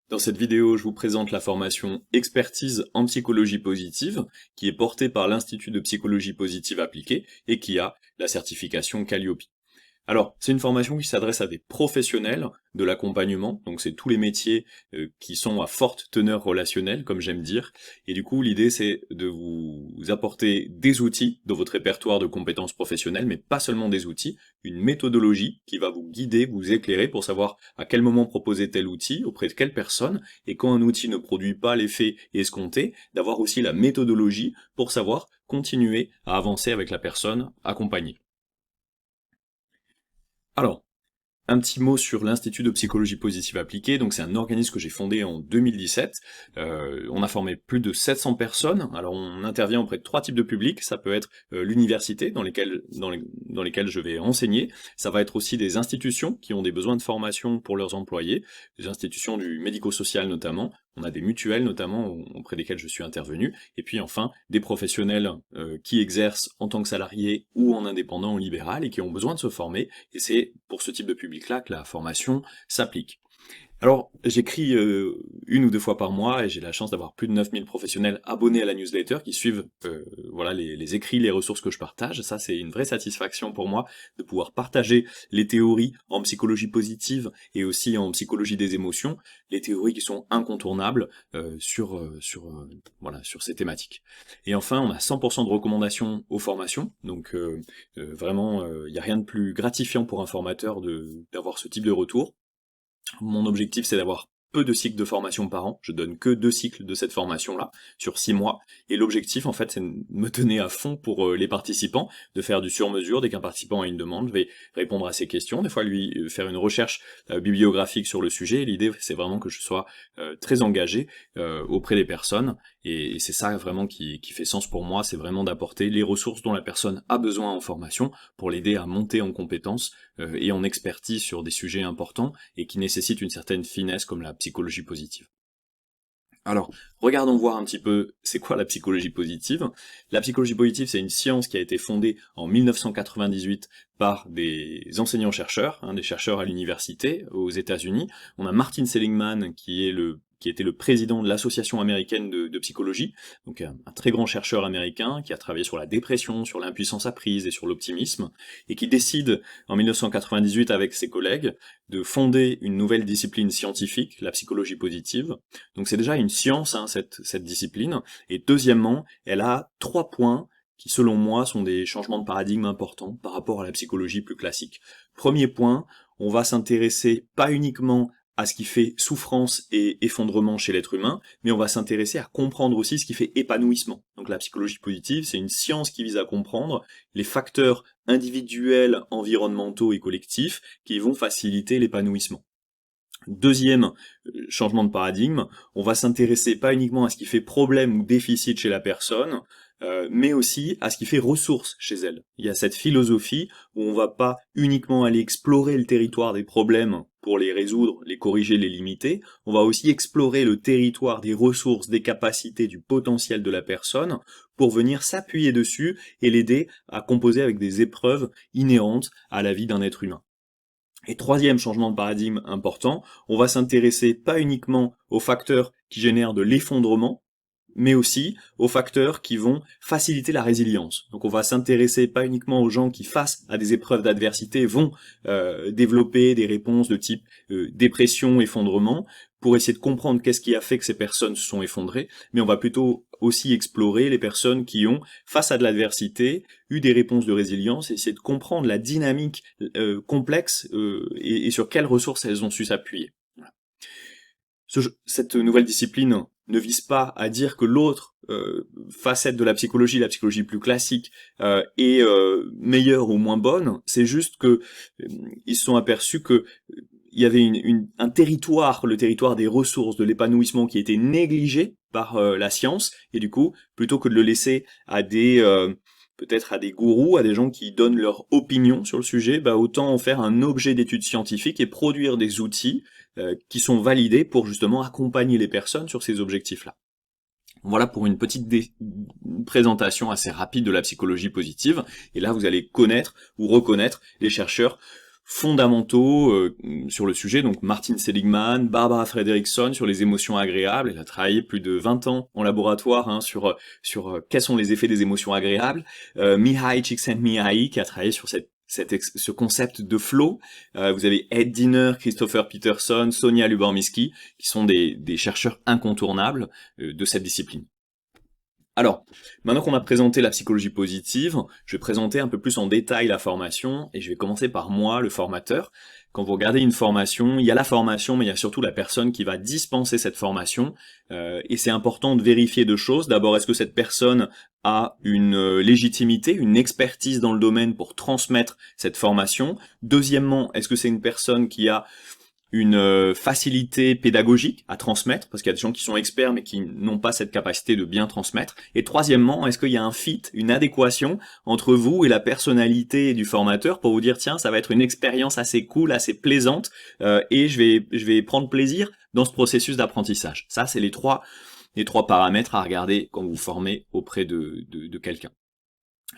Dans cette vidéo, je vous présente la formation Expertise en psychologie positive, qui est portée par l'Institut de psychologie positive appliquée et qui a la certification Calliope. Alors, c'est une formation qui s'adresse à des professionnels de l'accompagnement, donc c'est tous les métiers qui sont à forte teneur relationnelle, comme j'aime dire, et du coup l'idée c'est de vous apporter des outils dans votre répertoire de compétences professionnelles, mais pas seulement des outils, une méthodologie qui va vous guider, vous éclairer pour savoir à quel moment proposer tel outil, auprès de quelle personne, et quand un outil ne produit pas l'effet escompté, d'avoir aussi la méthodologie pour savoir continuer à avancer avec la personne accompagnée. Alors, un petit mot sur l'Institut de psychologie positive appliquée, donc c'est un organisme que j'ai fondé en 2017. On a formé plus de 700 personnes. Alors on intervient auprès de trois types de publics. Ça peut être l'université dans lesquelles je vais enseigner. Ça va être aussi des institutions qui ont des besoins de formation pour leurs employés, des institutions du médico-social notamment. On a des mutuelles notamment auprès desquelles je suis intervenu. Et puis enfin des professionnels qui exercent en tant que salariés ou en indépendant ou libéral et qui ont besoin de se former. Et c'est pour ce type de public-là que la formation s'applique. Alors, j'écris une ou deux fois par mois et j'ai la chance d'avoir plus de 9000 professionnels abonnés à la newsletter qui suivent voilà, les écrits, les ressources que je partage. Ça, c'est une vraie satisfaction pour moi de pouvoir partager les théories en psychologie positive et aussi en psychologie des émotions, les théories qui sont incontournables voilà, sur ces thématiques. Et enfin, on a 100% de recommandations aux formations, donc vraiment, il n'y a rien de plus gratifiant pour un formateur d'avoir ce type de retour. Mon objectif, c'est d'avoir peu de cycles de formation par an. Je donne que 2 cycles de cette formation-là, sur 6 mois. Et l'objectif, en fait, c'est de me tenir à fond pour les participants, de faire du sur-mesure. Dès qu'un participant a une demande, je vais répondre à ses questions, des fois lui faire une recherche bibliographique sur le sujet. L'idée, c'est vraiment que je sois très engagé auprès des personnes. Et c'est ça vraiment qui fait sens pour moi, c'est vraiment d'apporter les ressources dont la personne a besoin en formation pour l'aider à monter en compétences et en expertise sur des sujets importants et qui nécessitent une certaine finesse comme la psychologie positive. Alors, regardons voir un petit peu c'est quoi la psychologie positive. La psychologie positive, c'est une science qui a été fondée en 1998 par des enseignants-chercheurs, des chercheurs à l'université aux États-Unis. On a Martin Seligman qui était le président de l'Association américaine de psychologie, donc un très grand chercheur américain qui a travaillé sur la dépression, sur l'impuissance apprise et sur l'optimisme, et qui décide en 1998 avec ses collègues de fonder une nouvelle discipline scientifique, la psychologie positive. Donc c'est déjà une science, cette discipline. Et deuxièmement, elle a 3 points qui, selon moi, sont des changements de paradigme importants par rapport à la psychologie plus classique. Premier point, on va s'intéresser pas uniquement à ce qui fait souffrance et effondrement chez l'être humain, mais on va s'intéresser à comprendre aussi ce qui fait épanouissement. Donc la psychologie positive, c'est une science qui vise à comprendre les facteurs individuels, environnementaux et collectifs qui vont faciliter l'épanouissement. Deuxième changement de paradigme, on va s'intéresser pas uniquement à ce qui fait problème ou déficit chez la personne, mais aussi à ce qui fait ressource chez elle. Il y a cette philosophie où on va pas uniquement aller explorer le territoire des problèmes pour les résoudre, les corriger, les limiter, on va aussi explorer le territoire des ressources, des capacités, du potentiel de la personne pour venir s'appuyer dessus et l'aider à composer avec des épreuves inhérentes à la vie d'un être humain. Et troisième changement de paradigme important, on va s'intéresser pas uniquement aux facteurs qui génèrent de l'effondrement, mais aussi aux facteurs qui vont faciliter la résilience. Donc on va s'intéresser pas uniquement aux gens qui, face à des épreuves d'adversité, vont développer des réponses de type dépression, effondrement, pour essayer de comprendre qu'est-ce qui a fait que ces personnes se sont effondrées, mais on va plutôt aussi explorer les personnes qui ont, face à de l'adversité, eu des réponses de résilience, et essayer de comprendre la dynamique complexe et sur quelles ressources elles ont su s'appuyer. Voilà. Cette nouvelle discipline ne vise pas à dire que l'autre facette de la psychologie plus classique, est meilleure ou moins bonne, c'est juste que ils se sont aperçus que il y avait un territoire, le territoire des ressources, de l'épanouissement qui était négligé par la science, et du coup, plutôt que de le laisser à peut-être à des gourous, à des gens qui donnent leur opinion sur le sujet, bah autant en faire un objet d'étude scientifique et produire des outils qui sont validés pour justement accompagner les personnes sur ces objectifs-là. Voilà pour une petite présentation assez rapide de la psychologie positive, et là vous allez connaître ou reconnaître les chercheurs fondamentaux sur le sujet, donc Martin Seligman, Barbara Fredrickson sur les émotions agréables. Elle a travaillé plus de 20 ans en laboratoire sur quels sont les effets des émotions agréables. Mihai Csikszentmihalyi qui a travaillé sur ce concept de flow. Vous avez Ed Diener, Christopher Peterson, Sonia Lubomirski, qui sont des chercheurs incontournables de cette discipline. Alors, maintenant qu'on a présenté la psychologie positive, je vais présenter un peu plus en détail la formation, et je vais commencer par moi, le formateur. Quand vous regardez une formation, il y a la formation, mais il y a surtout la personne qui va dispenser cette formation, et c'est important de vérifier deux choses. D'abord, est-ce que cette personne a une légitimité, une expertise dans le domaine pour transmettre cette formation? Deuxièmement, est-ce que c'est une personne qui a une facilité pédagogique à transmettre, parce qu'il y a des gens qui sont experts mais qui n'ont pas cette capacité de bien transmettre. Et troisièmement, est-ce qu'il y a un fit, une adéquation entre vous et la personnalité du formateur pour vous dire tiens, ça va être une expérience assez cool, assez plaisante, et je vais prendre plaisir dans ce processus d'apprentissage. Ça, c'est les trois paramètres à regarder quand vous formez auprès de quelqu'un.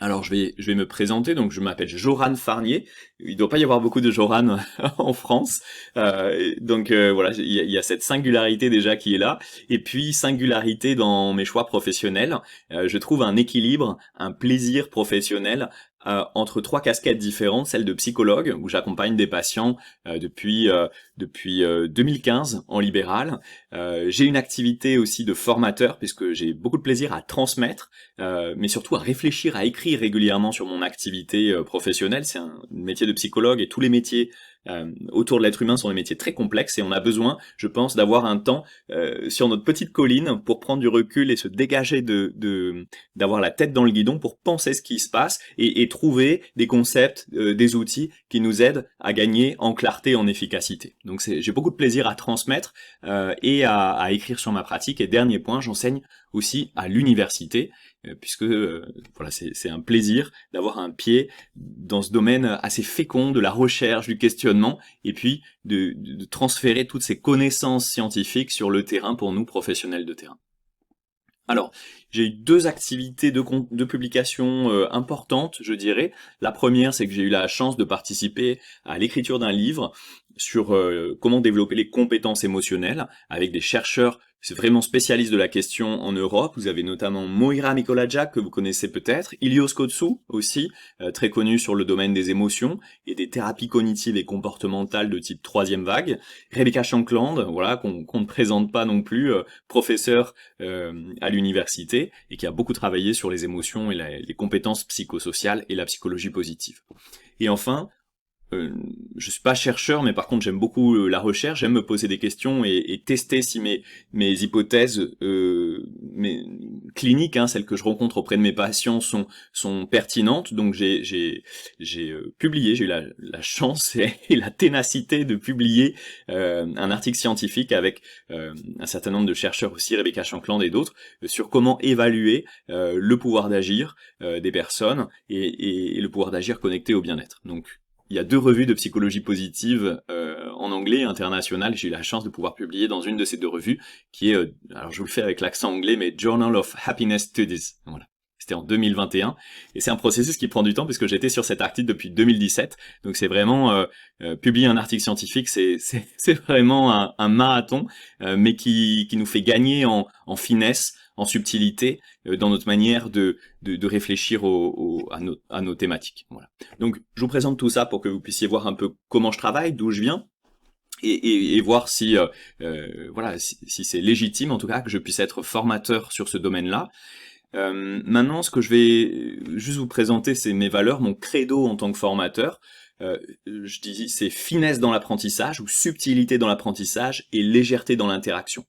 Alors je vais me présenter, donc je m'appelle Joran Farnier, il doit pas y avoir beaucoup de Joran en France, voilà, il y a cette singularité déjà qui est là, et puis singularité dans mes choix professionnels, je trouve un équilibre, un plaisir professionnel entre trois casquettes différentes, celle de psychologue, où j'accompagne des patients depuis 2015 en libéral. J'ai une activité aussi de formateur, puisque j'ai beaucoup de plaisir à transmettre, mais surtout à réfléchir, à écrire régulièrement sur mon activité professionnelle. C'est un métier de psychologue, et tous les métiers autour de l'être humain sont des métiers très complexes, et on a besoin, je pense, d'avoir un temps sur notre petite colline pour prendre du recul et se dégager d'avoir la tête dans le guidon pour penser ce qui se passe et trouver des concepts, des outils qui nous aident à gagner en clarté, en efficacité. Donc j'ai beaucoup de plaisir à transmettre et à écrire sur ma pratique. Et dernier point, j'enseigne aussi à l'université, puisque voilà, c'est un plaisir d'avoir un pied dans ce domaine assez fécond de la recherche, du questionnement, et puis de transférer toutes ces connaissances scientifiques sur le terrain pour nous, professionnels de terrain. Alors, j'ai eu deux activités de publication importantes, je dirais. La première, c'est que j'ai eu la chance de participer à l'écriture d'un livre sur comment développer les compétences émotionnelles avec des chercheurs vraiment spécialistes de la question en Europe. Vous avez notamment Moira Mikolajczak, que vous connaissez peut-être, Ilios Kotsou aussi, très connu sur le domaine des émotions et des thérapies cognitives et comportementales de type troisième vague, Rebecca Shankland, voilà, qu'on ne présente pas non plus, professeur à l'université et qui a beaucoup travaillé sur les émotions et les compétences psychosociales et la psychologie positive. Et enfin, je suis pas chercheur, mais par contre j'aime beaucoup la recherche, j'aime me poser des questions et tester si mes hypothèses mes cliniques, celles que je rencontre auprès de mes patients sont pertinentes. Donc j'ai publié, j'ai eu la chance et la ténacité de publier un article scientifique avec un certain nombre de chercheurs aussi, Rebecca Shankland et d'autres, sur comment évaluer le pouvoir d'agir des personnes et le pouvoir d'agir connecté au bien-être. Donc il y a deux revues de psychologie positive en anglais et international. J'ai eu la chance de pouvoir publier dans une de ces deux revues, qui est, alors je vous le fais avec l'accent anglais, mais Journal of Happiness Studies. Voilà. C'était en 2021. Et c'est un processus qui prend du temps, puisque j'étais sur cet article depuis 2017. Donc c'est vraiment, publier un article scientifique, c'est vraiment un marathon, mais qui nous fait gagner en finesse, en subtilité, dans notre manière de réfléchir à nos thématiques. Voilà. Donc, je vous présente tout ça pour que vous puissiez voir un peu comment je travaille, d'où je viens, et voir si voilà, si c'est légitime, en tout cas, que je puisse être formateur sur ce domaine-là. Maintenant, ce que je vais juste vous présenter, c'est mes valeurs, mon credo en tant que formateur. Je dis, c'est finesse dans l'apprentissage, ou subtilité dans l'apprentissage, et légèreté dans l'interaction.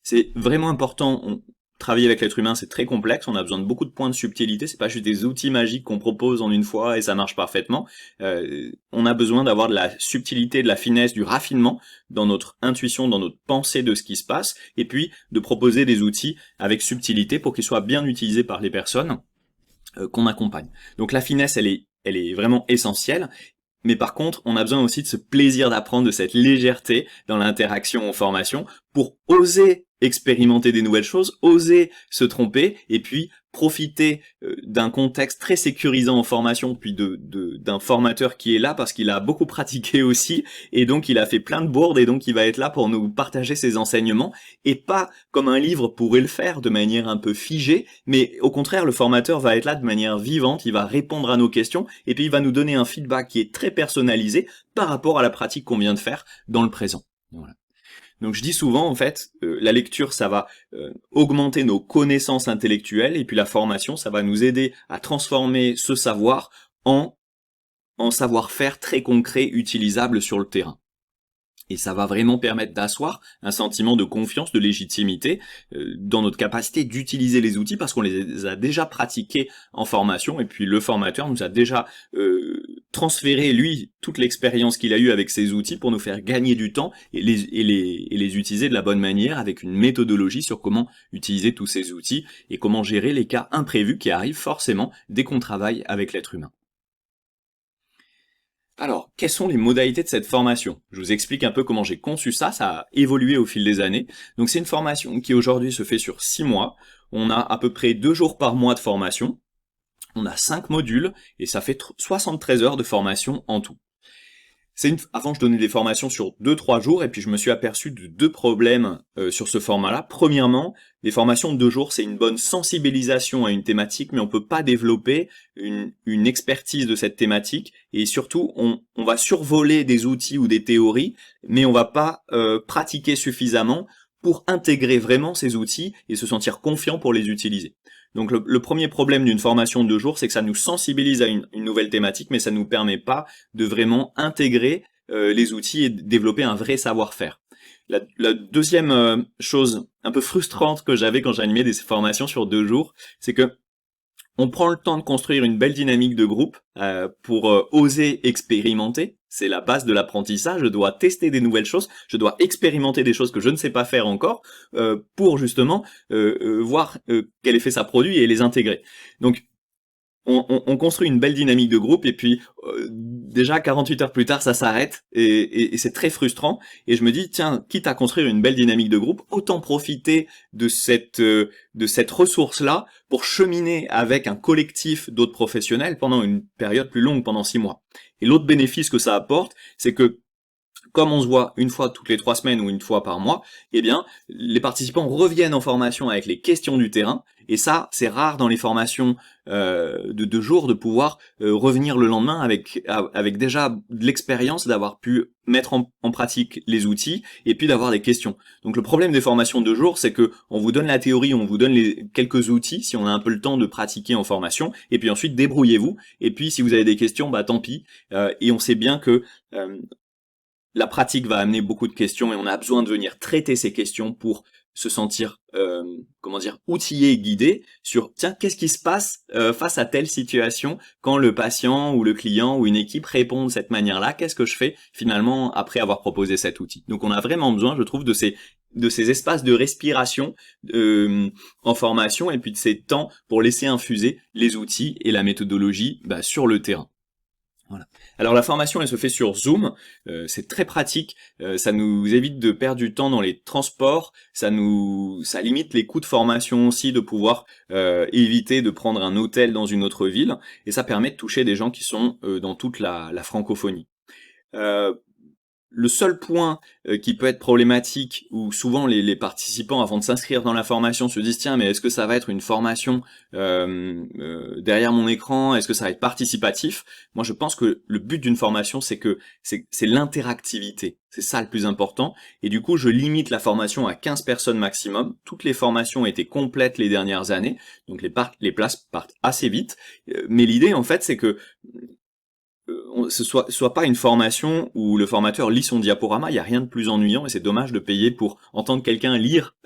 C'est vraiment important. Travailler avec l'être humain, c'est très complexe, on a besoin de beaucoup de points de subtilité, c'est pas juste des outils magiques qu'on propose en une fois et ça marche parfaitement. On a besoin d'avoir de la subtilité, de la finesse, du raffinement dans notre intuition, dans notre pensée de ce qui se passe, et puis de proposer des outils avec subtilité pour qu'ils soient bien utilisés par les personnes qu'on accompagne. Donc la finesse, elle est vraiment essentielle. Mais par contre, on a besoin aussi de ce plaisir d'apprendre, de cette légèreté dans l'interaction en formation, pour oser expérimenter des nouvelles choses, oser se tromper, et puis profiter d'un contexte très sécurisant en formation, puis d'un formateur qui est là parce qu'il a beaucoup pratiqué aussi, et donc il a fait plein de bourdes, et donc il va être là pour nous partager ses enseignements, et pas comme un livre pourrait le faire de manière un peu figée, mais au contraire le formateur va être là de manière vivante, il va répondre à nos questions, et puis il va nous donner un feedback qui est très personnalisé par rapport à la pratique qu'on vient de faire dans le présent. Voilà. Donc je dis souvent, en fait, la lecture, ça va augmenter nos connaissances intellectuelles, et puis la formation, ça va nous aider à transformer ce savoir en savoir-faire très concret, utilisable sur le terrain. Et ça va vraiment permettre d'asseoir un sentiment de confiance, de légitimité dans notre capacité d'utiliser les outils parce qu'on les a déjà pratiqués en formation, et puis le formateur nous a déjà transféré, lui, toute l'expérience qu'il a eue avec ces outils pour nous faire gagner du temps et les utiliser de la bonne manière avec une méthodologie sur comment utiliser tous ces outils et comment gérer les cas imprévus qui arrivent forcément dès qu'on travaille avec l'être humain. Alors, quelles sont les modalités de cette formation? Je vous explique un peu comment j'ai conçu ça, ça a évolué au fil des années. Donc c'est une formation qui aujourd'hui se fait sur 6 mois. On a à peu près 2 jours par mois de formation. On a 5 modules et ça fait 73 heures de formation en tout. Avant, je donnais des formations sur 2-3 jours, et puis je me suis aperçu de 2 problèmes sur ce format-là. Premièrement, les formations de 2 jours, c'est une bonne sensibilisation à une thématique, mais on peut pas développer une expertise de cette thématique, et surtout, on va survoler des outils ou des théories, mais on va pas pratiquer suffisamment pour intégrer vraiment ces outils et se sentir confiant pour les utiliser. Donc le premier problème d'une formation de 2 jours, c'est que ça nous sensibilise à une nouvelle thématique, mais ça ne nous permet pas de vraiment intégrer les outils et développer un vrai savoir-faire. La deuxième chose un peu frustrante que j'avais quand j'animais des formations sur 2 jours, c'est que on prend le temps de construire une belle dynamique de groupe pour oser expérimenter. C'est la base de l'apprentissage. Je dois tester des nouvelles choses, je dois expérimenter des choses que je ne sais pas faire encore pour justement voir quel effet ça produit et les intégrer. Donc on construit une belle dynamique de groupe, et puis déjà 48 heures plus tard ça s'arrête, et c'est très frustrant, et je me dis tiens, quitte à construire une belle dynamique de groupe, autant profiter de cette ressource là pour cheminer avec un collectif d'autres professionnels pendant une période plus longue, pendant 6 mois. Et l'autre bénéfice que ça apporte, c'est que comme on se voit une fois toutes les 3 semaines ou une fois par mois, eh bien, les participants reviennent en formation avec les questions du terrain, et ça, c'est rare dans les formations de 2 jours de pouvoir revenir le lendemain avec déjà de l'expérience, d'avoir pu mettre en pratique les outils, et puis d'avoir des questions. Donc le problème des formations de 2 jours, c'est que on vous donne la théorie, on vous donne quelques outils, si on a un peu le temps de pratiquer en formation, et puis ensuite débrouillez-vous, et puis si vous avez des questions, bah tant pis, et on sait bien que la pratique va amener beaucoup de questions, et on a besoin de venir traiter ces questions pour se sentir, outillé et guidé sur, tiens, qu'est-ce qui se passe face à telle situation quand le patient ou le client ou une équipe répond de cette manière-là, qu'est-ce que je fais finalement après avoir proposé cet outil? Donc on a vraiment besoin, je trouve, de ces espaces de respiration en formation, et puis de ces temps pour laisser infuser les outils et la méthodologie sur le terrain. Voilà. Alors la formation, elle se fait sur Zoom, c'est très pratique, ça nous évite de perdre du temps dans les transports, ça limite les coûts de formation aussi, de pouvoir éviter de prendre un hôtel dans une autre ville, et ça permet de toucher des gens qui sont dans toute la francophonie. Le seul point qui peut être problématique, où souvent les participants, avant de s'inscrire dans la formation, se disent tiens, mais est-ce que ça va être une formation derrière mon écran, est-ce que ça va être participatif? Moi je pense que le but d'une formation, c'est l'interactivité, c'est ça le plus important, et du coup je limite la formation à 15 personnes maximum. Toutes les formations étaient complètes les dernières années, donc les places partent assez vite, mais l'idée en fait c'est que ce soit pas une formation où le formateur lit son diaporama, il y a rien de plus ennuyant, et c'est dommage de payer pour entendre quelqu'un lire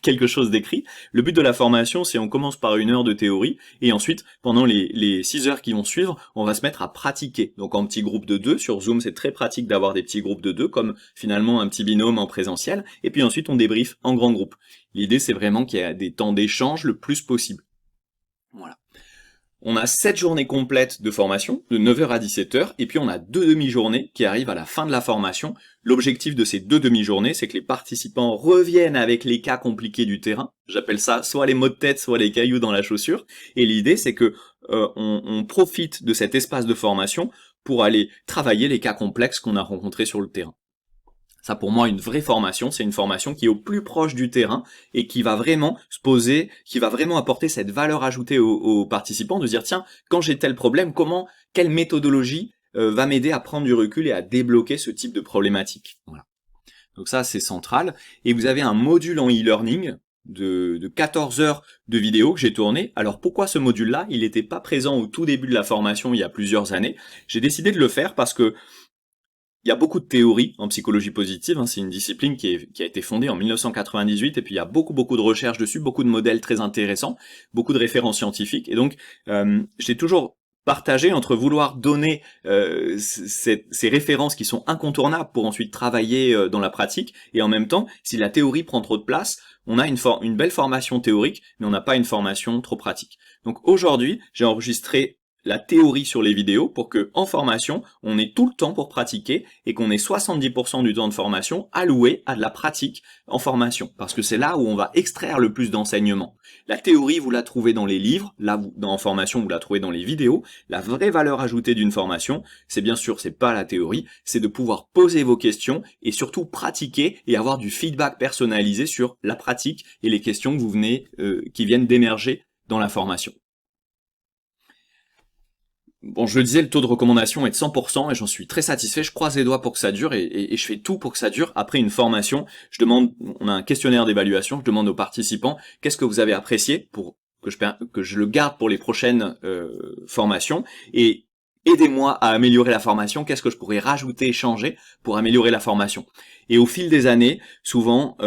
quelque chose d'écrit. Le but de la formation, c'est on commence par 1 heure de théorie, et ensuite, pendant les 6 heures qui vont suivre, on va se mettre à pratiquer. Donc en petits groupes de 2, sur Zoom, c'est très pratique d'avoir des petits groupes de 2, comme finalement un petit binôme en présentiel, et puis ensuite on débriefe en grand groupe. L'idée, c'est vraiment qu'il y a des temps d'échange le plus possible. Voilà. On a 7 journées complètes de formation, de 9 heures à 17 heures, et puis on a 2 demi-journées qui arrivent à la fin de la formation. L'objectif de ces 2 demi-journées, c'est que les participants reviennent avec les cas compliqués du terrain. J'appelle ça soit les maux de tête, soit les cailloux dans la chaussure. Et l'idée, c'est que on profite de cet espace de formation pour aller travailler les cas complexes qu'on a rencontrés sur le terrain. Ça, pour moi, une vraie formation, c'est une formation qui est au plus proche du terrain et qui va vraiment se poser, qui va vraiment apporter cette valeur ajoutée aux participants, de dire, tiens, quand j'ai tel problème, quelle méthodologie va m'aider à prendre du recul et à débloquer ce type de problématique. Voilà. Donc ça, c'est central. Et vous avez un module en e-learning de 14 heures de vidéo que j'ai tourné. Alors pourquoi ce module-là? Il n'était pas présent au tout début de la formation il y a plusieurs années. J'ai décidé de le faire parce que il y a beaucoup de théories en psychologie positive, c'est une discipline qui a été fondée en 1998, et puis il y a beaucoup de recherches dessus, beaucoup de modèles très intéressants, beaucoup de références scientifiques, et donc j'ai toujours partagé entre vouloir donner ces références qui sont incontournables pour ensuite travailler dans la pratique, et en même temps, si la théorie prend trop de place, on a une belle formation théorique, mais on n'a pas une formation trop pratique. Donc aujourd'hui, j'ai enregistré la théorie sur les vidéos pour que, en formation, on ait tout le temps pour pratiquer et qu'on ait 70% du temps de formation alloué à de la pratique en formation. Parce que c'est là où on va extraire le plus d'enseignements. La théorie, vous la trouvez dans les livres, là, en formation, vous la trouvez dans les vidéos. La vraie valeur ajoutée d'une formation, c'est bien sûr, c'est pas la théorie, c'est de pouvoir poser vos questions et surtout pratiquer et avoir du feedback personnalisé sur la pratique et les questions que vous venez, qui viennent d'émerger dans la formation. Bon, je le disais, le taux de recommandation est de 100% et j'en suis très satisfait. Je croise les doigts pour que ça dure et je fais tout pour que ça dure. Après une formation, on a un questionnaire d'évaluation, je demande aux participants qu'est-ce que vous avez apprécié pour que je le garde pour les prochaines formations, et aidez-moi à améliorer la formation, qu'est-ce que je pourrais rajouter, changer pour améliorer la formation. Et au fil des années, souvent,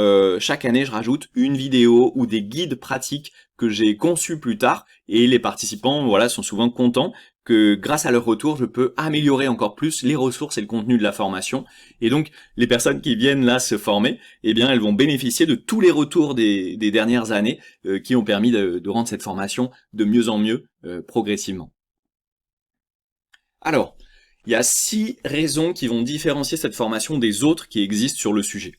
chaque année, je rajoute une vidéo ou des guides pratiques que j'ai conçus plus tard, et les participants, voilà, sont souvent contents que grâce à leur retour, je peux améliorer encore plus les ressources et le contenu de la formation. Et donc, les personnes qui viennent là se former, eh bien, elles vont bénéficier de tous les retours des dernières années qui ont permis de rendre cette formation de mieux en mieux progressivement. Alors, il y a 6 raisons qui vont différencier cette formation des autres qui existent sur le sujet.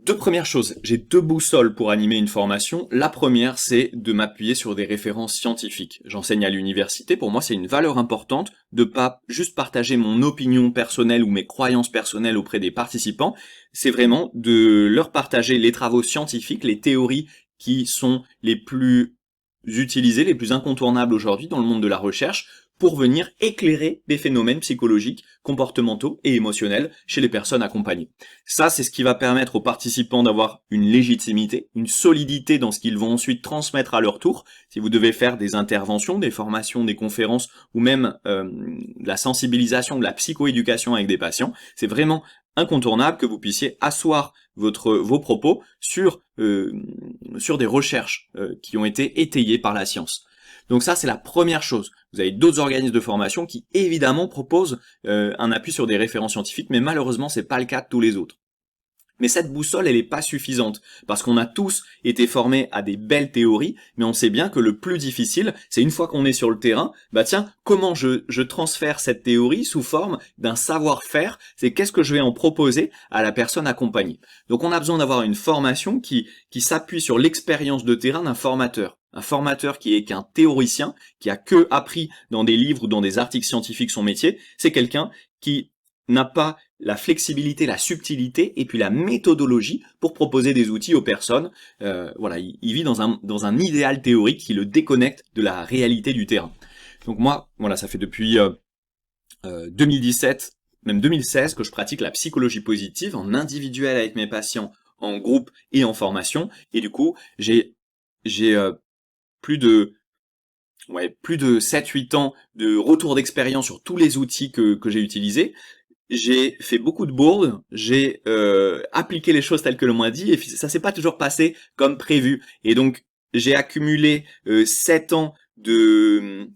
Deux premières choses, j'ai 2 boussoles pour animer une formation. La première, c'est de m'appuyer sur des références scientifiques. J'enseigne à l'université, pour moi c'est une valeur importante de pas juste partager mon opinion personnelle ou mes croyances personnelles auprès des participants, c'est vraiment de leur partager les travaux scientifiques, les théories qui sont les plus utilisées, les plus incontournables aujourd'hui dans le monde de la recherche, pour venir éclairer des phénomènes psychologiques, comportementaux et émotionnels chez les personnes accompagnées. Ça, c'est ce qui va permettre aux participants d'avoir une légitimité, une solidité dans ce qu'ils vont ensuite transmettre à leur tour. Si vous devez faire des interventions, des formations, des conférences, ou même de la sensibilisation, de la psychoéducation avec des patients, c'est vraiment incontournable que vous puissiez asseoir vos propos sur des recherches qui ont été étayées par la science. Donc ça, c'est la première chose. Vous avez d'autres organismes de formation qui, évidemment, proposent un appui sur des références scientifiques, mais malheureusement, c'est pas le cas de tous les autres. Mais cette boussole, elle est pas suffisante, parce qu'on a tous été formés à des belles théories, mais on sait bien que le plus difficile, c'est une fois qu'on est sur le terrain, bah tiens, comment je transfère cette théorie sous forme d'un savoir-faire, c'est qu'est-ce que je vais en proposer à la personne accompagnée. Donc on a besoin d'avoir une formation qui s'appuie sur l'expérience de terrain d'un formateur. Un formateur qui est qu'un théoricien, qui a que appris dans des livres ou dans des articles scientifiques son métier, c'est quelqu'un qui n'a pas la flexibilité, la subtilité et puis la méthodologie pour proposer des outils aux personnes. Voilà, il vit dans un idéal théorique qui le déconnecte de la réalité du terrain. Donc moi, voilà, ça fait depuis 2017, même 2016 que je pratique la psychologie positive en individuel avec mes patients, en groupe et en formation. Et du coup, j'ai plus de 7-8 ans de retour d'expérience sur tous les outils que j'ai utilisés. J'ai fait beaucoup de bourdes, j'ai appliqué les choses telles que l'on m'a dit, et ça s'est pas toujours passé comme prévu. Et donc, j'ai accumulé 7 ans de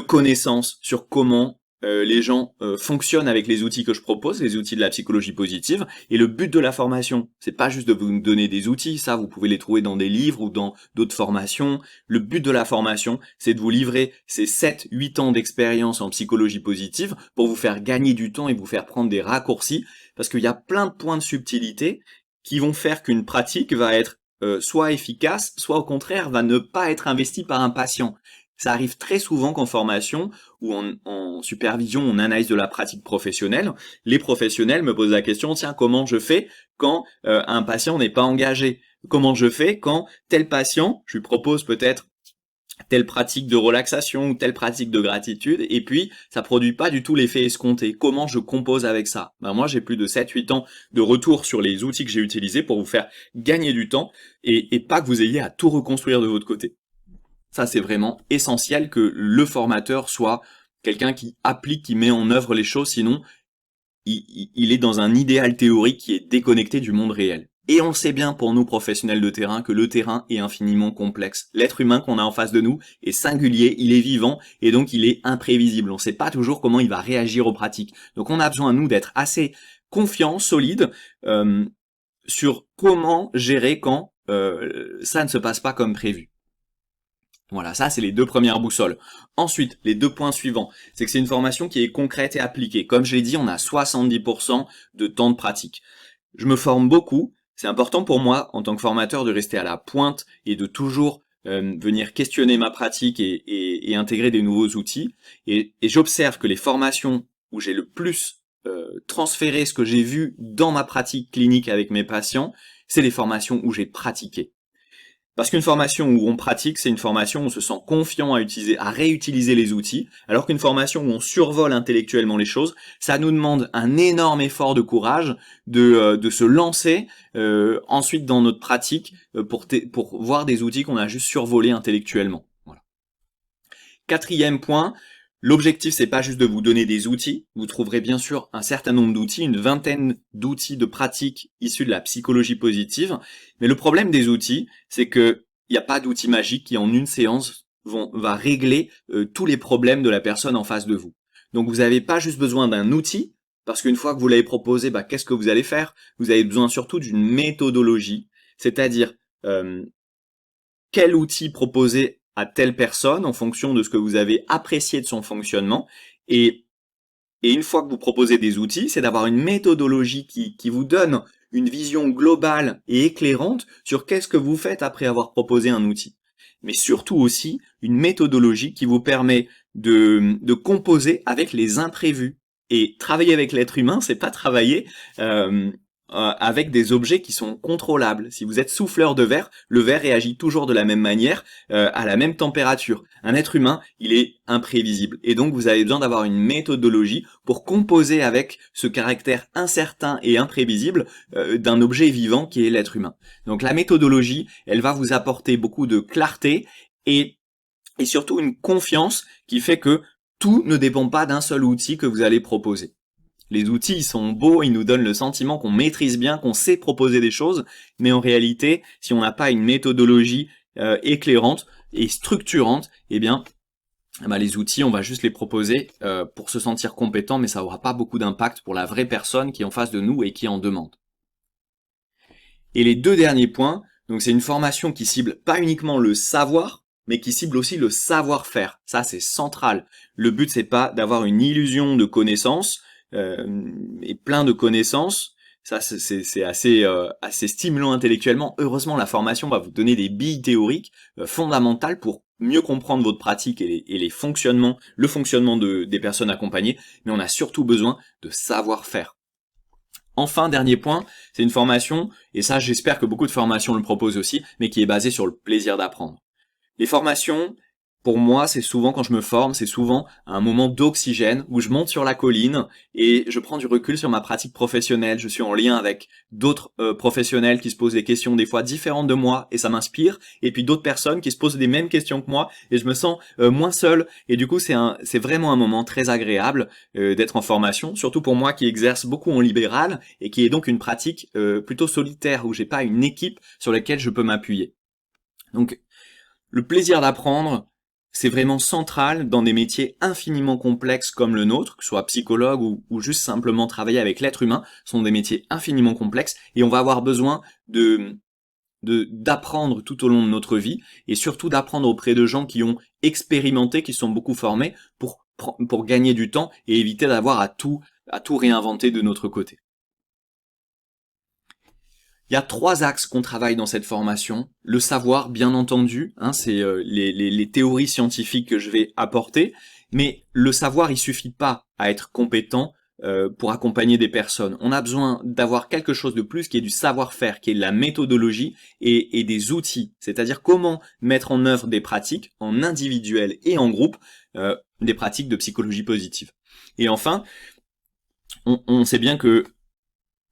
connaissances sur comment les gens fonctionnent avec les outils que je propose, les outils de la psychologie positive. Et le but de la formation, c'est pas juste de vous donner des outils, ça vous pouvez les trouver dans des livres ou dans d'autres formations. Le but de la formation, c'est de vous livrer ces 7-8 ans d'expérience en psychologie positive pour vous faire gagner du temps et vous faire prendre des raccourcis, parce qu'il y a plein de points de subtilité qui vont faire qu'une pratique va être soit efficace, soit au contraire va ne pas être investie par un patient. Ça arrive très souvent qu'en formation ou en supervision, en analyse de la pratique professionnelle, les professionnels me posent la question, tiens, comment je fais quand un patient n'est pas engagé? Comment je fais quand tel patient, je lui propose peut-être telle pratique de relaxation ou telle pratique de gratitude, et puis ça produit pas du tout l'effet escompté. Comment je compose avec ça? Ben moi, j'ai plus de 7-8 ans de retour sur les outils que j'ai utilisés pour vous faire gagner du temps et pas que vous ayez à tout reconstruire de votre côté. Ça, c'est vraiment essentiel que le formateur soit quelqu'un qui applique, qui met en œuvre les choses, sinon il est dans un idéal théorique qui est déconnecté du monde réel. Et on le sait bien pour nous professionnels de terrain que le terrain est infiniment complexe. L'être humain qu'on a en face de nous est singulier, il est vivant et donc il est imprévisible. On ne sait pas toujours comment il va réagir aux pratiques. Donc on a besoin, nous, d'être assez confiants, solides sur comment gérer quand ça ne se passe pas comme prévu. Voilà, ça c'est les 2 premières boussoles. Ensuite, les 2 points suivants, c'est que c'est une formation qui est concrète et appliquée. Comme je l'ai dit, on a 70% de temps de pratique. Je me forme beaucoup, c'est important pour moi en tant que formateur de rester à la pointe et de toujours venir questionner ma pratique et intégrer des nouveaux outils. Et j'observe que les formations où j'ai le plus transféré ce que j'ai vu dans ma pratique clinique avec mes patients, c'est les formations où j'ai pratiqué. Parce qu'une formation où on pratique, c'est une formation où on se sent confiant à réutiliser les outils, alors qu'une formation où on survole intellectuellement les choses, ça nous demande un énorme effort de courage de se lancer ensuite dans notre pratique pour voir des outils qu'on a juste survolés intellectuellement. Voilà. 4e point, l'objectif c'est pas juste de vous donner des outils, vous trouverez bien sûr un certain nombre d'outils, une vingtaine d'outils de pratique issus de la psychologie positive, mais le problème des outils, c'est que il n'y a pas d'outil magique qui en une séance va régler tous les problèmes de la personne en face de vous. Donc vous n'avez pas juste besoin d'un outil, parce qu'une fois que vous l'avez proposé, qu'est-ce que vous allez faire? Vous avez besoin surtout d'une méthodologie, c'est-à-dire quel outil proposer à telle personne en fonction de ce que vous avez apprécié de son fonctionnement. Et une fois que vous proposez des outils, c'est d'avoir une méthodologie qui vous donne une vision globale et éclairante sur qu'est-ce que vous faites après avoir proposé un outil. Mais surtout aussi une méthodologie qui vous permet de composer avec les imprévus. Et travailler avec l'être humain, c'est pas travailler avec des objets qui sont contrôlables. Si vous êtes souffleur de verre, le verre réagit toujours de la même manière, à la même température. Un être humain, il est imprévisible. Et donc vous avez besoin d'avoir une méthodologie pour composer avec ce caractère incertain et imprévisible d'un objet vivant qui est l'être humain. Donc la méthodologie, elle va vous apporter beaucoup de clarté et surtout une confiance qui fait que tout ne dépend pas d'un seul outil que vous allez proposer. Les outils, ils sont beaux, ils nous donnent le sentiment qu'on maîtrise bien, qu'on sait proposer des choses, mais en réalité, si on n'a pas une méthodologie éclairante et structurante, eh bien, les outils, on va juste les proposer pour se sentir compétent, mais ça n'aura pas beaucoup d'impact pour la vraie personne qui est en face de nous et qui en demande. Et les 2 derniers points, donc c'est une formation qui cible pas uniquement le savoir, mais qui cible aussi le savoir-faire. Ça, c'est central. Le but, c'est pas d'avoir une illusion de connaissance, et plein de connaissances. Ça, c'est assez stimulant intellectuellement. Heureusement, la formation va vous donner des billes théoriques fondamentales pour mieux comprendre votre pratique et le fonctionnement des personnes accompagnées. Mais on a surtout besoin de savoir-faire. Enfin, dernier point, c'est une formation, et ça, j'espère que beaucoup de formations le proposent aussi, mais qui est basée sur le plaisir d'apprendre. Les formations, pour moi, c'est souvent, quand je me forme, c'est souvent un moment d'oxygène où je monte sur la colline et je prends du recul sur ma pratique professionnelle. Je suis en lien avec d'autres professionnels qui se posent des questions des fois différentes de moi et ça m'inspire. Et puis d'autres personnes qui se posent les mêmes questions que moi et je me sens moins seul. Et du coup, c'est vraiment un moment très agréable d'être en formation, surtout pour moi qui exerce beaucoup en libéral et qui est donc une pratique plutôt solitaire où j'ai pas une équipe sur laquelle je peux m'appuyer. Donc, le plaisir d'apprendre, c'est vraiment central dans des métiers infiniment complexes comme le nôtre, que ce soit psychologue ou juste simplement travailler avec l'être humain, ce sont des métiers infiniment complexes et on va avoir besoin d'apprendre tout au long de notre vie et surtout d'apprendre auprès de gens qui ont expérimenté, qui sont beaucoup formés pour gagner du temps et éviter d'avoir à tout réinventer de notre côté. Il y a 3 axes qu'on travaille dans cette formation. Le savoir, bien entendu, c'est les théories scientifiques que je vais apporter, mais le savoir, il suffit pas à être compétent pour accompagner des personnes. On a besoin d'avoir quelque chose de plus qui est du savoir-faire, qui est de la méthodologie et des outils, c'est-à-dire comment mettre en œuvre des pratiques en individuel et en groupe, des pratiques de psychologie positive. Et enfin, on sait bien que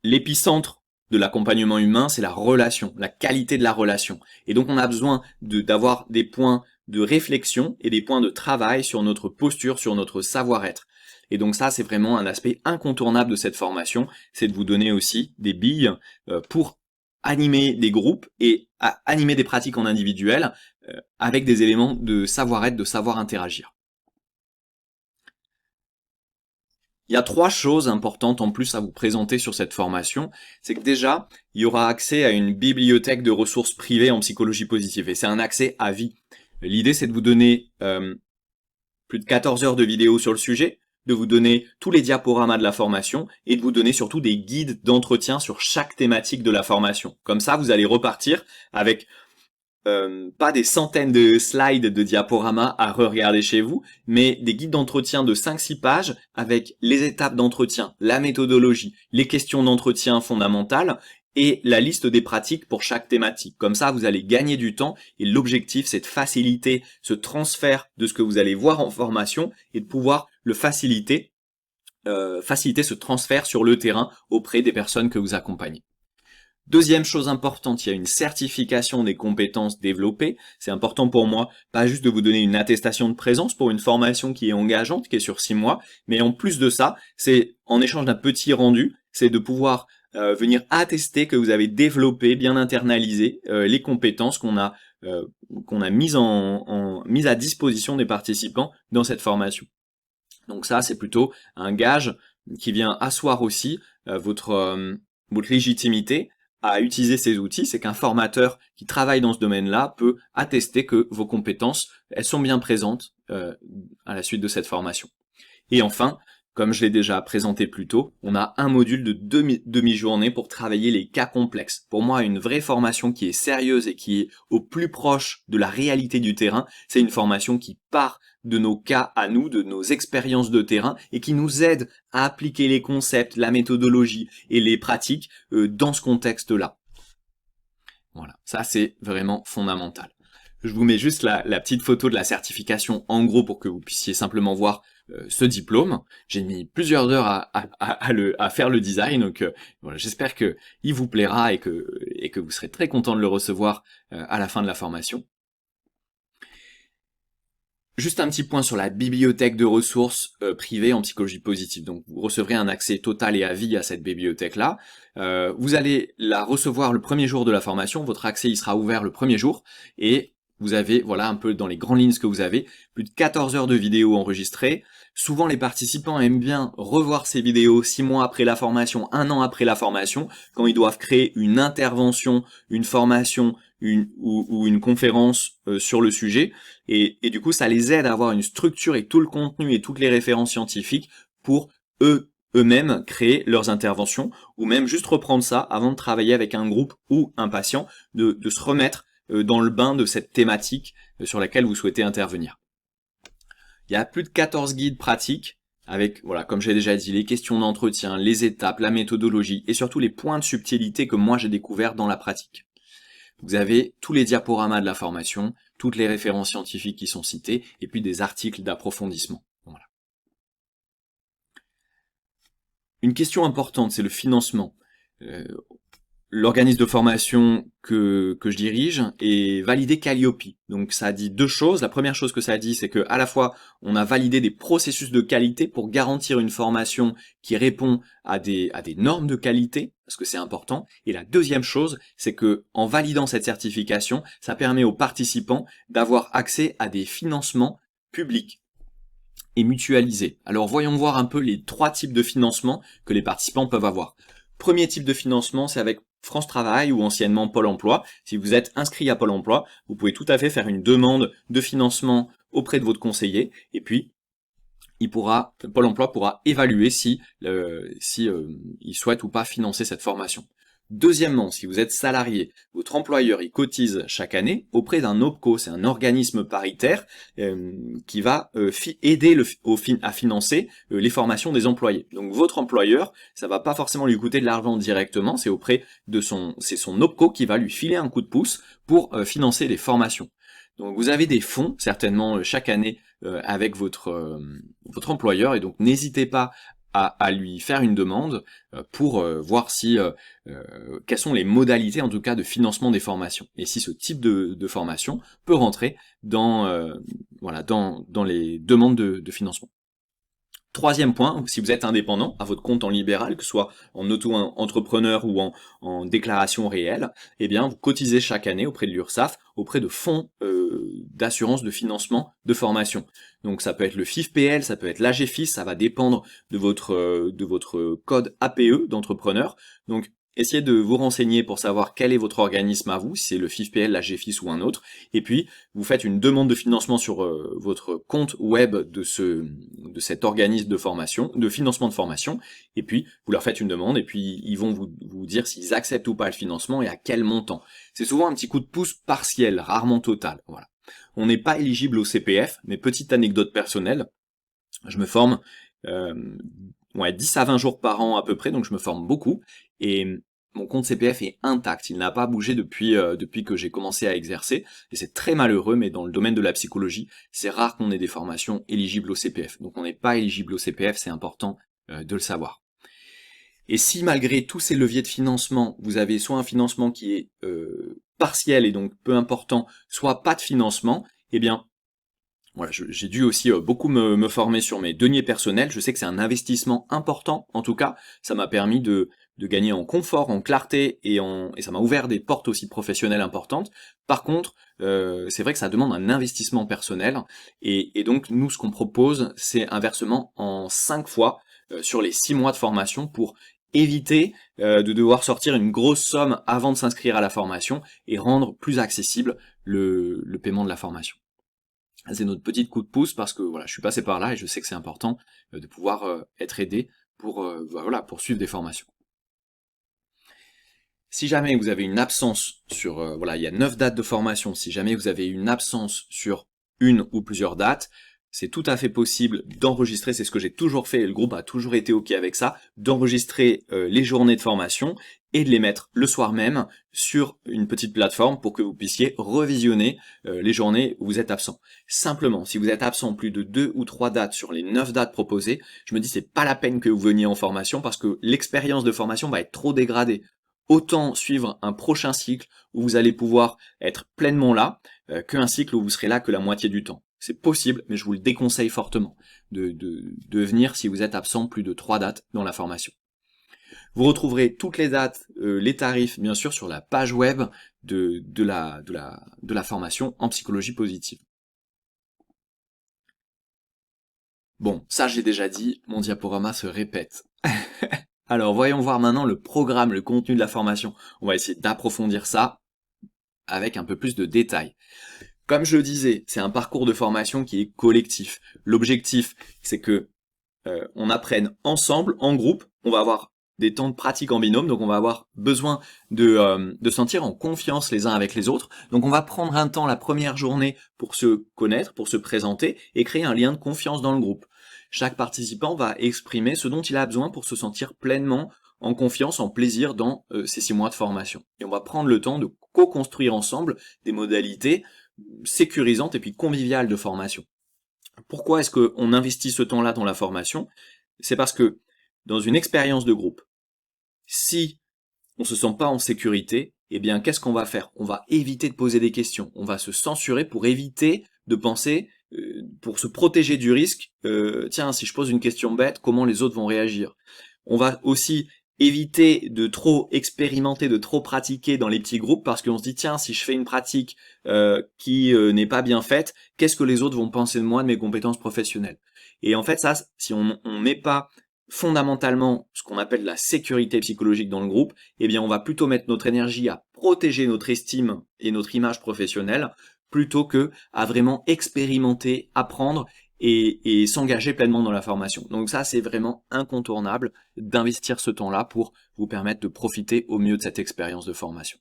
l'épicentre de l'accompagnement humain, c'est la relation, la qualité de la relation. Et donc on a besoin d'avoir des points de réflexion et des points de travail sur notre posture, sur notre savoir-être. Et donc ça, c'est vraiment un aspect incontournable de cette formation, c'est de vous donner aussi des billes pour animer des groupes et animer des pratiques en individuel avec des éléments de savoir-être, de savoir interagir. Il y a 3 choses importantes en plus à vous présenter sur cette formation. C'est que déjà, il y aura accès à une bibliothèque de ressources privées en psychologie positive. Et c'est un accès à vie. L'idée, c'est de vous donner plus de 14 heures de vidéos sur le sujet, de vous donner tous les diaporamas de la formation et de vous donner surtout des guides d'entretien sur chaque thématique de la formation. Comme ça, vous allez repartir avec pas des centaines de slides de diaporamas à re-regarder chez vous, mais des guides d'entretien de 5-6 pages avec les étapes d'entretien, la méthodologie, les questions d'entretien fondamentales et la liste des pratiques pour chaque thématique. Comme ça, vous allez gagner du temps et l'objectif, c'est de faciliter ce transfert de ce que vous allez voir en formation et de pouvoir le faciliter ce transfert sur le terrain auprès des personnes que vous accompagnez. Deuxième chose importante, il y a une certification des compétences développées. C'est important pour moi, pas juste de vous donner une attestation de présence pour une formation qui est engageante, qui est sur 6 mois, mais en plus de ça, c'est en échange d'un petit rendu, c'est de pouvoir venir attester que vous avez développé, bien internalisé les compétences qu'on a mises mises à disposition des participants dans cette formation. Donc ça, c'est plutôt un gage qui vient asseoir aussi votre légitimité à utiliser ces outils, c'est qu'un formateur qui travaille dans ce domaine-là peut attester que vos compétences, elles sont bien présentes à la suite de cette formation. Et enfin, comme je l'ai déjà présenté plus tôt, on a un module de demi-journée pour travailler les cas complexes. Pour moi, une vraie formation qui est sérieuse et qui est au plus proche de la réalité du terrain, c'est une formation qui part de nos cas à nous, de nos expériences de terrain et qui nous aide à appliquer les concepts, la méthodologie et les pratiques dans ce contexte-là. Voilà, ça c'est vraiment fondamental. Je vous mets juste la petite photo de la certification en gros pour que vous puissiez simplement voir ce diplôme. J'ai mis plusieurs heures à faire le design, donc voilà, j'espère que il vous plaira et que vous serez très content de le recevoir à la fin de la formation. Juste un petit point sur la bibliothèque de ressources privées en psychologie positive. Donc vous recevrez un accès total et à vie à cette bibliothèque-là. Vous allez la recevoir le premier jour de la formation. Votre accès y sera ouvert le premier jour et vous avez, voilà un peu dans les grandes lignes ce que vous avez, plus de 14 heures de vidéos enregistrées. Souvent les participants aiment bien revoir ces vidéos 6 mois après la formation, 1 an après la formation, quand ils doivent créer une intervention, une formation, ou une conférence sur le sujet. Et du coup, ça les aide à avoir une structure et tout le contenu et toutes les références scientifiques pour eux-mêmes créer leurs interventions, ou même juste reprendre ça avant de travailler avec un groupe ou un patient, de se remettre dans le bain de cette thématique sur laquelle vous souhaitez intervenir. Il y a plus de 14 guides pratiques avec, voilà, comme j'ai déjà dit, les questions d'entretien, les étapes, la méthodologie et surtout les points de subtilité que moi j'ai découvert dans la pratique. Vous avez tous les diaporamas de la formation, toutes les références scientifiques qui sont citées, et puis des articles d'approfondissement. Voilà. Une question importante, c'est le financement. l'organisme de formation que je dirige est validé Calliope. Donc ça dit deux choses. La première chose que ça dit, c'est que à la fois on a validé des processus de qualité pour garantir une formation qui répond à des normes de qualité, parce que c'est important. Et la deuxième chose, c'est que en validant cette certification, ça permet aux participants d'avoir accès à des financements publics et mutualisés. Alors voyons voir un peu les trois types de financement que les participants peuvent avoir. Premier type de financement, c'est avec France Travail ou anciennement Pôle Emploi. Si vous êtes inscrit à Pôle Emploi, vous pouvez tout à fait faire une demande de financement auprès de votre conseiller et puis Pôle Emploi pourra évaluer si il souhaite ou pas financer cette formation. Deuxièmement, si vous êtes salarié, votre employeur y cotise chaque année auprès d'un OPCO, c'est un organisme paritaire qui va aider à financer les formations des employés. Donc votre employeur, ça va pas forcément lui coûter de l'argent directement, c'est c'est son OPCO qui va lui filer un coup de pouce pour financer les formations. Donc vous avez des fonds certainement chaque année avec votre employeur et donc n'hésitez pas à lui faire une demande pour voir si quelles sont les modalités en tout cas de financement des formations et si ce type de formation peut rentrer dans dans les demandes de financement. Troisième point, si vous êtes indépendant, à votre compte en libéral, que ce soit en auto-entrepreneur ou en déclaration réelle, eh bien, vous cotisez chaque année auprès de l'URSSAF, auprès de fonds d'assurance de financement de formation. Donc ça peut être le FIFPL, ça peut être l'AGFIS, ça va dépendre de votre code APE d'entrepreneur. Donc essayez de vous renseigner pour savoir quel est votre organisme à vous, si c'est le FIFPL, l'AGFIS ou un autre, et puis vous faites une demande de financement sur votre compte web de cet organisme de formation, de financement de formation, et puis vous leur faites une demande, et puis ils vont vous dire s'ils acceptent ou pas le financement et à quel montant. C'est souvent un petit coup de pouce partiel, rarement total. Voilà. On n'est pas éligible au CPF, mais petite anecdote personnelle, je me forme 10 à 20 jours par an à peu près, donc je me forme beaucoup, et mon compte CPF est intact, il n'a pas bougé depuis que j'ai commencé à exercer, et c'est très malheureux, mais dans le domaine de la psychologie, c'est rare qu'on ait des formations éligibles au CPF. Donc on n'est pas éligible au CPF, c'est important de le savoir. Et si malgré tous ces leviers de financement, vous avez soit un financement qui est partiel et donc peu important, soit pas de financement, eh bien, voilà, j'ai dû aussi beaucoup me former sur mes deniers personnels. Je sais que c'est un investissement important, en tout cas, ça m'a permis de gagner en confort, en clarté, et ça m'a ouvert des portes aussi professionnelles importantes. Par contre, c'est vrai que ça demande un investissement personnel, et donc nous, ce qu'on propose, c'est un versement en 5 fois sur les 6 mois de formation pour éviter de devoir sortir une grosse somme avant de s'inscrire à la formation et rendre plus accessible le paiement de la formation. C'est notre petit coup de pouce parce que voilà, je suis passé par là et je sais que c'est important de pouvoir être aidé pour suivre des formations. Si jamais vous avez une absence sur il y a 9 dates de formation, si jamais vous avez une absence sur une ou plusieurs dates, c'est tout à fait possible d'enregistrer, c'est ce que j'ai toujours fait et le groupe a toujours été OK avec ça, d'enregistrer les journées de formation et de les mettre le soir même sur une petite plateforme pour que vous puissiez revisionner les journées où vous êtes absent. Simplement, si vous êtes absent plus de 2 ou 3 dates sur les 9 dates proposées, je me dis c'est pas la peine que vous veniez en formation parce que l'expérience de formation va être trop dégradée. Autant suivre un prochain cycle où vous allez pouvoir être pleinement là, qu'un cycle où vous serez là que la moitié du temps. C'est possible, mais je vous le déconseille fortement de venir si vous êtes absent plus de 3 dates dans la formation. Vous retrouverez toutes les dates, les tarifs, bien sûr, sur la page web de la formation en psychologie positive. Bon, ça j'ai déjà dit, mon diaporama se répète. Alors voyons voir maintenant le programme, le contenu de la formation. On va essayer d'approfondir ça avec un peu plus de détails. Comme je le disais, c'est un parcours de formation qui est collectif. L'objectif, c'est que on apprenne ensemble, en groupe. On va avoir des temps de pratique en binôme, donc on va avoir besoin de sentir en confiance les uns avec les autres. Donc on va prendre un temps la première journée pour se connaître, pour se présenter et créer un lien de confiance dans le groupe. Chaque participant va exprimer ce dont il a besoin pour se sentir pleinement en confiance, en plaisir dans ces 6 mois de formation. Et on va prendre le temps de co-construire ensemble des modalités sécurisantes et puis conviviales de formation. Pourquoi est-ce qu'on investit ce temps-là dans la formation? C'est parce que dans une expérience de groupe, si on se sent pas en sécurité, eh bien, qu'est-ce qu'on va faire? On va éviter de poser des questions. On va se censurer pour éviter de penser, pour se protéger du risque, tiens, si je pose une question bête, comment les autres vont réagir? On va aussi éviter de trop expérimenter, de trop pratiquer dans les petits groupes parce qu'on se dit, tiens, si je fais une pratique qui n'est pas bien faite, qu'est-ce que les autres vont penser de moi, de mes compétences professionnelles? Et en fait, ça, si on met pas fondamentalement ce qu'on appelle la sécurité psychologique dans le groupe, eh bien on va plutôt mettre notre énergie à protéger notre estime et notre image professionnelle plutôt que à vraiment expérimenter, apprendre et s'engager pleinement dans la formation. Donc ça, c'est vraiment incontournable d'investir ce temps-là pour vous permettre de profiter au mieux de cette expérience de formation.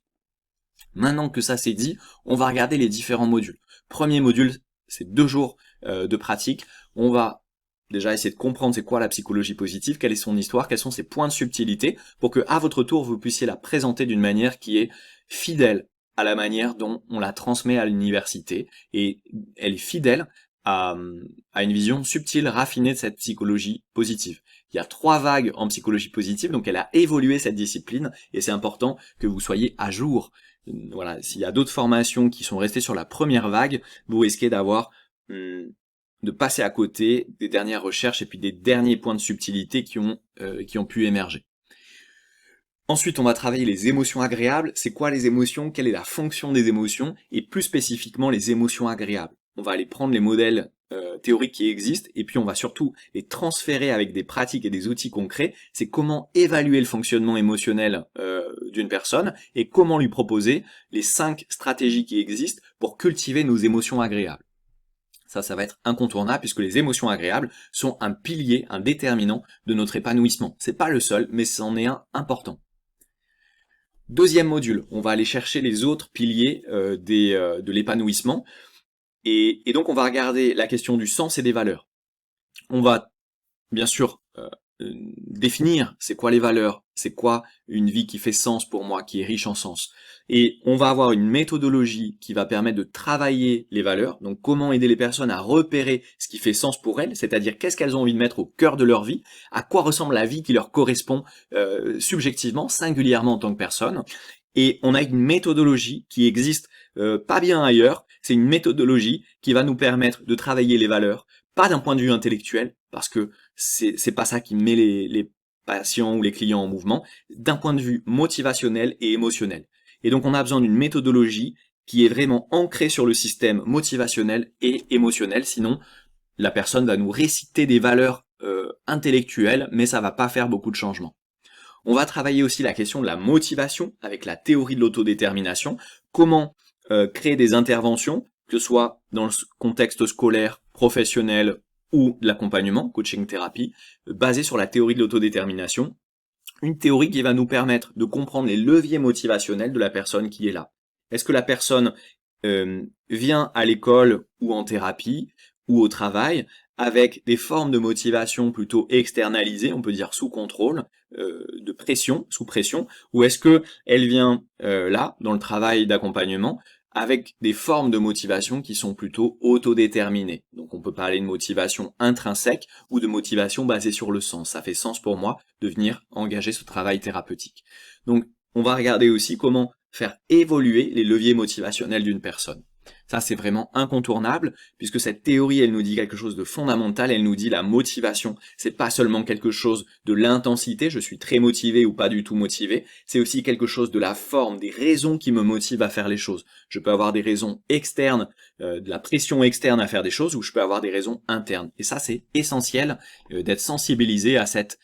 Maintenant que ça c'est dit, on va regarder les différents modules. Premier module, c'est 2 jours de pratique. On va déjà essayer de comprendre c'est quoi la psychologie positive, quelle est son histoire, quels sont ses points de subtilité, pour que à votre tour vous puissiez la présenter d'une manière qui est fidèle à la manière dont on la transmet à l'université, et elle est fidèle à une vision subtile, raffinée de cette psychologie positive. Il y a 3 vagues en psychologie positive, donc elle a évolué cette discipline, et c'est important que vous soyez à jour. Voilà, s'il y a d'autres formations qui sont restées sur la première vague, vous risquez d'avoir de passer à côté des dernières recherches et puis des derniers points de subtilité qui ont pu émerger. Ensuite, on va travailler les émotions agréables. C'est quoi les émotions? Quelle est la fonction des émotions? Et plus spécifiquement, les émotions agréables. On va aller prendre les modèles théoriques qui existent et puis on va surtout les transférer avec des pratiques et des outils concrets. C'est comment évaluer le fonctionnement émotionnel d'une personne et comment lui proposer les 5 stratégies qui existent pour cultiver nos émotions agréables. Ça va être incontournable puisque les émotions agréables sont un pilier, un déterminant de notre épanouissement. C'est pas le seul, mais c'en est un important. Deuxième module, on va aller chercher les autres piliers de l'épanouissement. Et donc on va regarder la question du sens et des valeurs. On va bien sûr définir c'est quoi les valeurs, c'est quoi une vie qui fait sens pour moi, qui est riche en sens. Et on va avoir une méthodologie qui va permettre de travailler les valeurs, donc comment aider les personnes à repérer ce qui fait sens pour elles, c'est-à-dire qu'est-ce qu'elles ont envie de mettre au cœur de leur vie, à quoi ressemble la vie qui leur correspond subjectivement, singulièrement en tant que personne. Et on a une méthodologie qui existe pas bien ailleurs, c'est une méthodologie qui va nous permettre de travailler les valeurs, pas d'un point de vue intellectuel, parce que c'est pas ça qui met les patients ou les clients en mouvement, d'un point de vue motivationnel et émotionnel. Et donc on a besoin d'une méthodologie qui est vraiment ancrée sur le système motivationnel et émotionnel, sinon la personne va nous réciter des valeurs intellectuelles, mais ça va pas faire beaucoup de changements. On va travailler aussi la question de la motivation avec la théorie de l'autodétermination, comment créer des interventions, que ce soit dans le contexte scolaire, professionnel ou de l'accompagnement, coaching thérapie, basé sur la théorie de l'autodétermination, une théorie qui va nous permettre de comprendre les leviers motivationnels de la personne qui est là. Est-ce que la personne vient à l'école ou en thérapie ou au travail avec des formes de motivation plutôt externalisées, on peut dire sous contrôle, de pression, sous pression, ou est-ce que elle vient là, dans le travail d'accompagnement, avec des formes de motivation qui sont plutôt autodéterminées. Donc on peut parler de motivation intrinsèque ou de motivation basée sur le sens. Ça fait sens pour moi de venir engager ce travail thérapeutique. Donc on va regarder aussi comment faire évoluer les leviers motivationnels d'une personne. Ça, c'est vraiment incontournable, puisque cette théorie, elle nous dit quelque chose de fondamental, elle nous dit la motivation. C'est pas seulement quelque chose de l'intensité, je suis très motivé ou pas du tout motivé, c'est aussi quelque chose de la forme, des raisons qui me motivent à faire les choses. Je peux avoir des raisons externes, de la pression externe à faire des choses, ou je peux avoir des raisons internes. Et ça, c'est essentiel d'être sensibilisé à cette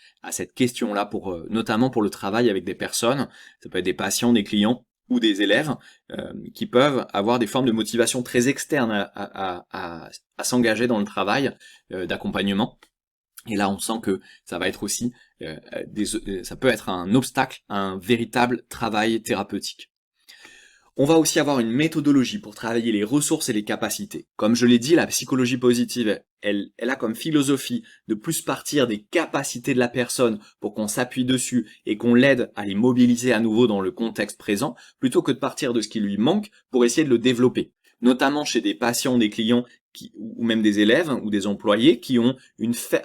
question-là, notamment pour le travail avec des personnes, ça peut être des patients, des clients, ou des élèves qui peuvent avoir des formes de motivation très externes à s'engager dans le travail d'accompagnement. Et là, on sent que ça va être aussi, ça peut être un obstacle à un véritable travail thérapeutique. On va aussi avoir une méthodologie pour travailler les ressources et les capacités. Comme je l'ai dit, la psychologie positive, elle a comme philosophie de plus partir des capacités de la personne pour qu'on s'appuie dessus et qu'on l'aide à les mobiliser à nouveau dans le contexte présent, plutôt que de partir de ce qui lui manque pour essayer de le développer. notamment chez des patients, des clients ou même des élèves ou des employés qui ont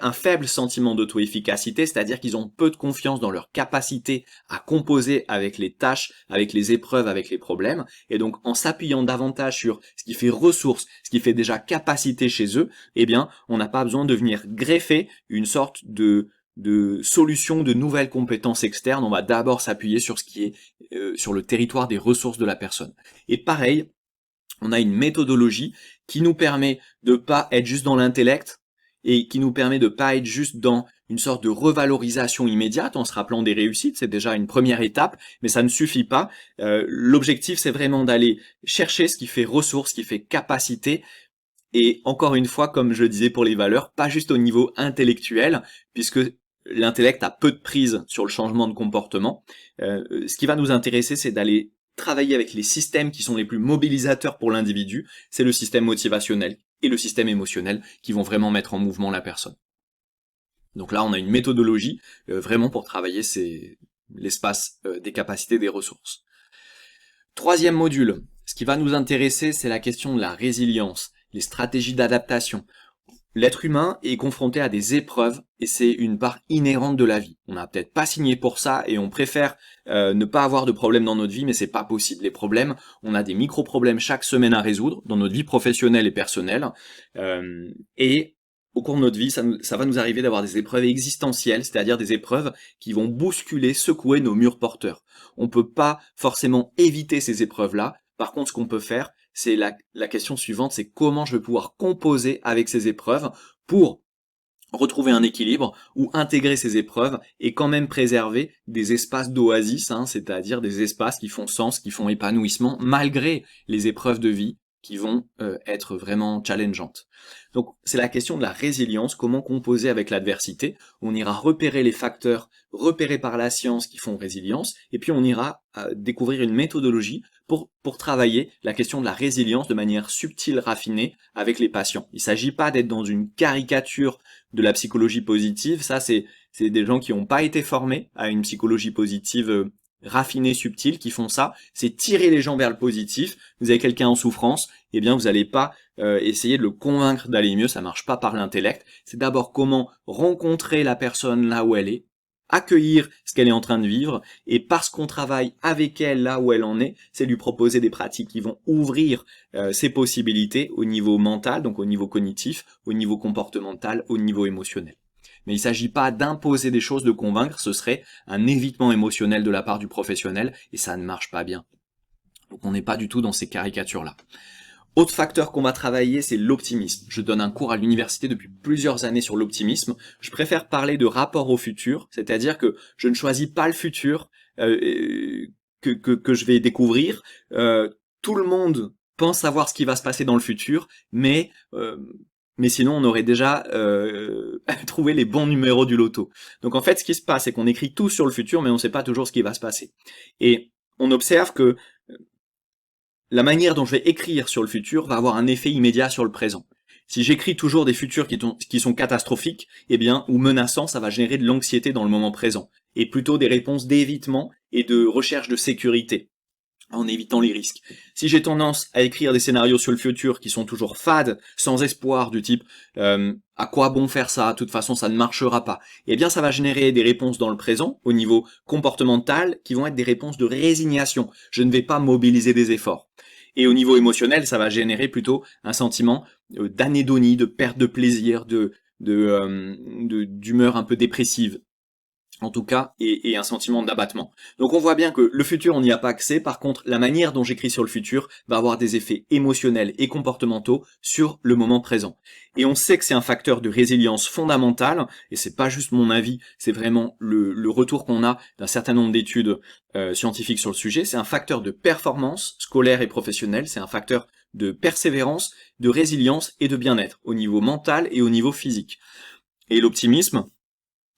un faible sentiment d'auto-efficacité, c'est-à-dire qu'ils ont peu de confiance dans leur capacité à composer avec les tâches, avec les épreuves, avec les problèmes. Et donc, en s'appuyant davantage sur ce qui fait ressources, ce qui fait déjà capacité chez eux, eh bien, on n'a pas besoin de venir greffer une sorte de solution, de nouvelles compétences externes. On va d'abord s'appuyer sur ce qui est sur le territoire des ressources de la personne. Et pareil, on a une méthodologie qui nous permet de pas être juste dans l'intellect et qui nous permet de pas être juste dans une sorte de revalorisation immédiate en se rappelant des réussites. C'est déjà une première étape, mais ça ne suffit pas. L'objectif, c'est vraiment d'aller chercher ce qui fait ressource, ce qui fait capacité. Et encore une fois, comme je le disais pour les valeurs, pas juste au niveau intellectuel, puisque l'intellect a peu de prise sur le changement de comportement. Ce qui va nous intéresser, c'est d'aller travailler avec les systèmes qui sont les plus mobilisateurs pour l'individu. C'est le système motivationnel et le système émotionnel qui vont vraiment mettre en mouvement la personne. Donc là, on a une méthodologie vraiment pour travailler l'espace des capacités, des ressources. Troisième module, ce qui va nous intéresser, c'est la question de la résilience, les stratégies d'adaptation. L'être humain est confronté à des épreuves et c'est une part inhérente de la vie. On n'a peut-être pas signé pour ça et on préfère ne pas avoir de problèmes dans notre vie, mais c'est pas possible. Les problèmes, on a des micro-problèmes chaque semaine à résoudre dans notre vie professionnelle et personnelle. Et au cours de notre vie, ça va nous arriver d'avoir des épreuves existentielles, c'est-à-dire des épreuves qui vont bousculer, secouer nos murs porteurs. On peut pas forcément éviter ces épreuves-là. Par contre, ce qu'on peut faire, c'est la question suivante, c'est comment je vais pouvoir composer avec ces épreuves pour retrouver un équilibre ou intégrer ces épreuves et quand même préserver des espaces d'oasis, c'est-à-dire des espaces qui font sens, qui font épanouissement, malgré les épreuves de vie qui vont être vraiment challengeantes. Donc c'est la question de la résilience, comment composer avec l'adversité. On ira repérer les facteurs repérés par la science qui font résilience, et puis on ira découvrir une méthodologie pour travailler la question de la résilience de manière subtile, raffinée avec les patients. Il ne s'agit pas d'être dans une caricature de la psychologie positive, ça c'est des gens qui n'ont pas été formés à une psychologie positive raffinés, subtils, qui font ça, c'est tirer les gens vers le positif. Vous avez quelqu'un en souffrance, eh bien vous n'allez pas essayer de le convaincre d'aller mieux, ça marche pas par l'intellect. C'est d'abord comment rencontrer la personne là où elle est, accueillir ce qu'elle est en train de vivre, et parce qu'on travaille avec elle là où elle en est, c'est lui proposer des pratiques qui vont ouvrir ses possibilités au niveau mental, donc au niveau cognitif, au niveau comportemental, au niveau émotionnel. Mais il ne s'agit pas d'imposer des choses, de convaincre, ce serait un évitement émotionnel de la part du professionnel, et ça ne marche pas bien. Donc on n'est pas du tout dans ces caricatures-là. Autre facteur qu'on va travailler, c'est l'optimisme. Je donne un cours à l'université depuis plusieurs années sur l'optimisme. Je préfère parler de rapport au futur, c'est-à-dire que je ne choisis pas le futur que je vais découvrir. Tout le monde pense savoir ce qui va se passer dans le futur, mais sinon on aurait déjà trouvé les bons numéros du loto. Donc en fait, ce qui se passe, c'est qu'on écrit tout sur le futur, mais on ne sait pas toujours ce qui va se passer. Et on observe que la manière dont je vais écrire sur le futur va avoir un effet immédiat sur le présent. Si j'écris toujours des futurs qui sont catastrophiques, eh bien, ou menaçants, ça va générer de l'anxiété dans le moment présent, et plutôt des réponses d'évitement et de recherche de sécurité, en évitant les risques. Si j'ai tendance à écrire des scénarios sur le futur qui sont toujours fades, sans espoir, du type à quoi bon faire ça, de toute façon ça ne marchera pas, eh bien ça va générer des réponses dans le présent, au niveau comportemental, qui vont être des réponses de résignation. Je ne vais pas mobiliser des efforts. Et au niveau émotionnel, ça va générer plutôt un sentiment d'anédonie, de perte de plaisir, d'humeur un peu dépressive, en tout cas, et un sentiment d'abattement. Donc on voit bien que le futur, on n'y a pas accès. Par contre, la manière dont j'écris sur le futur va avoir des effets émotionnels et comportementaux sur le moment présent. Et on sait que c'est un facteur de résilience fondamentale, et c'est pas juste mon avis, c'est vraiment le retour qu'on a d'un certain nombre d'études scientifiques sur le sujet. C'est un facteur de performance scolaire et professionnelle, c'est un facteur de persévérance, de résilience et de bien-être, au niveau mental et au niveau physique. Et l'optimisme,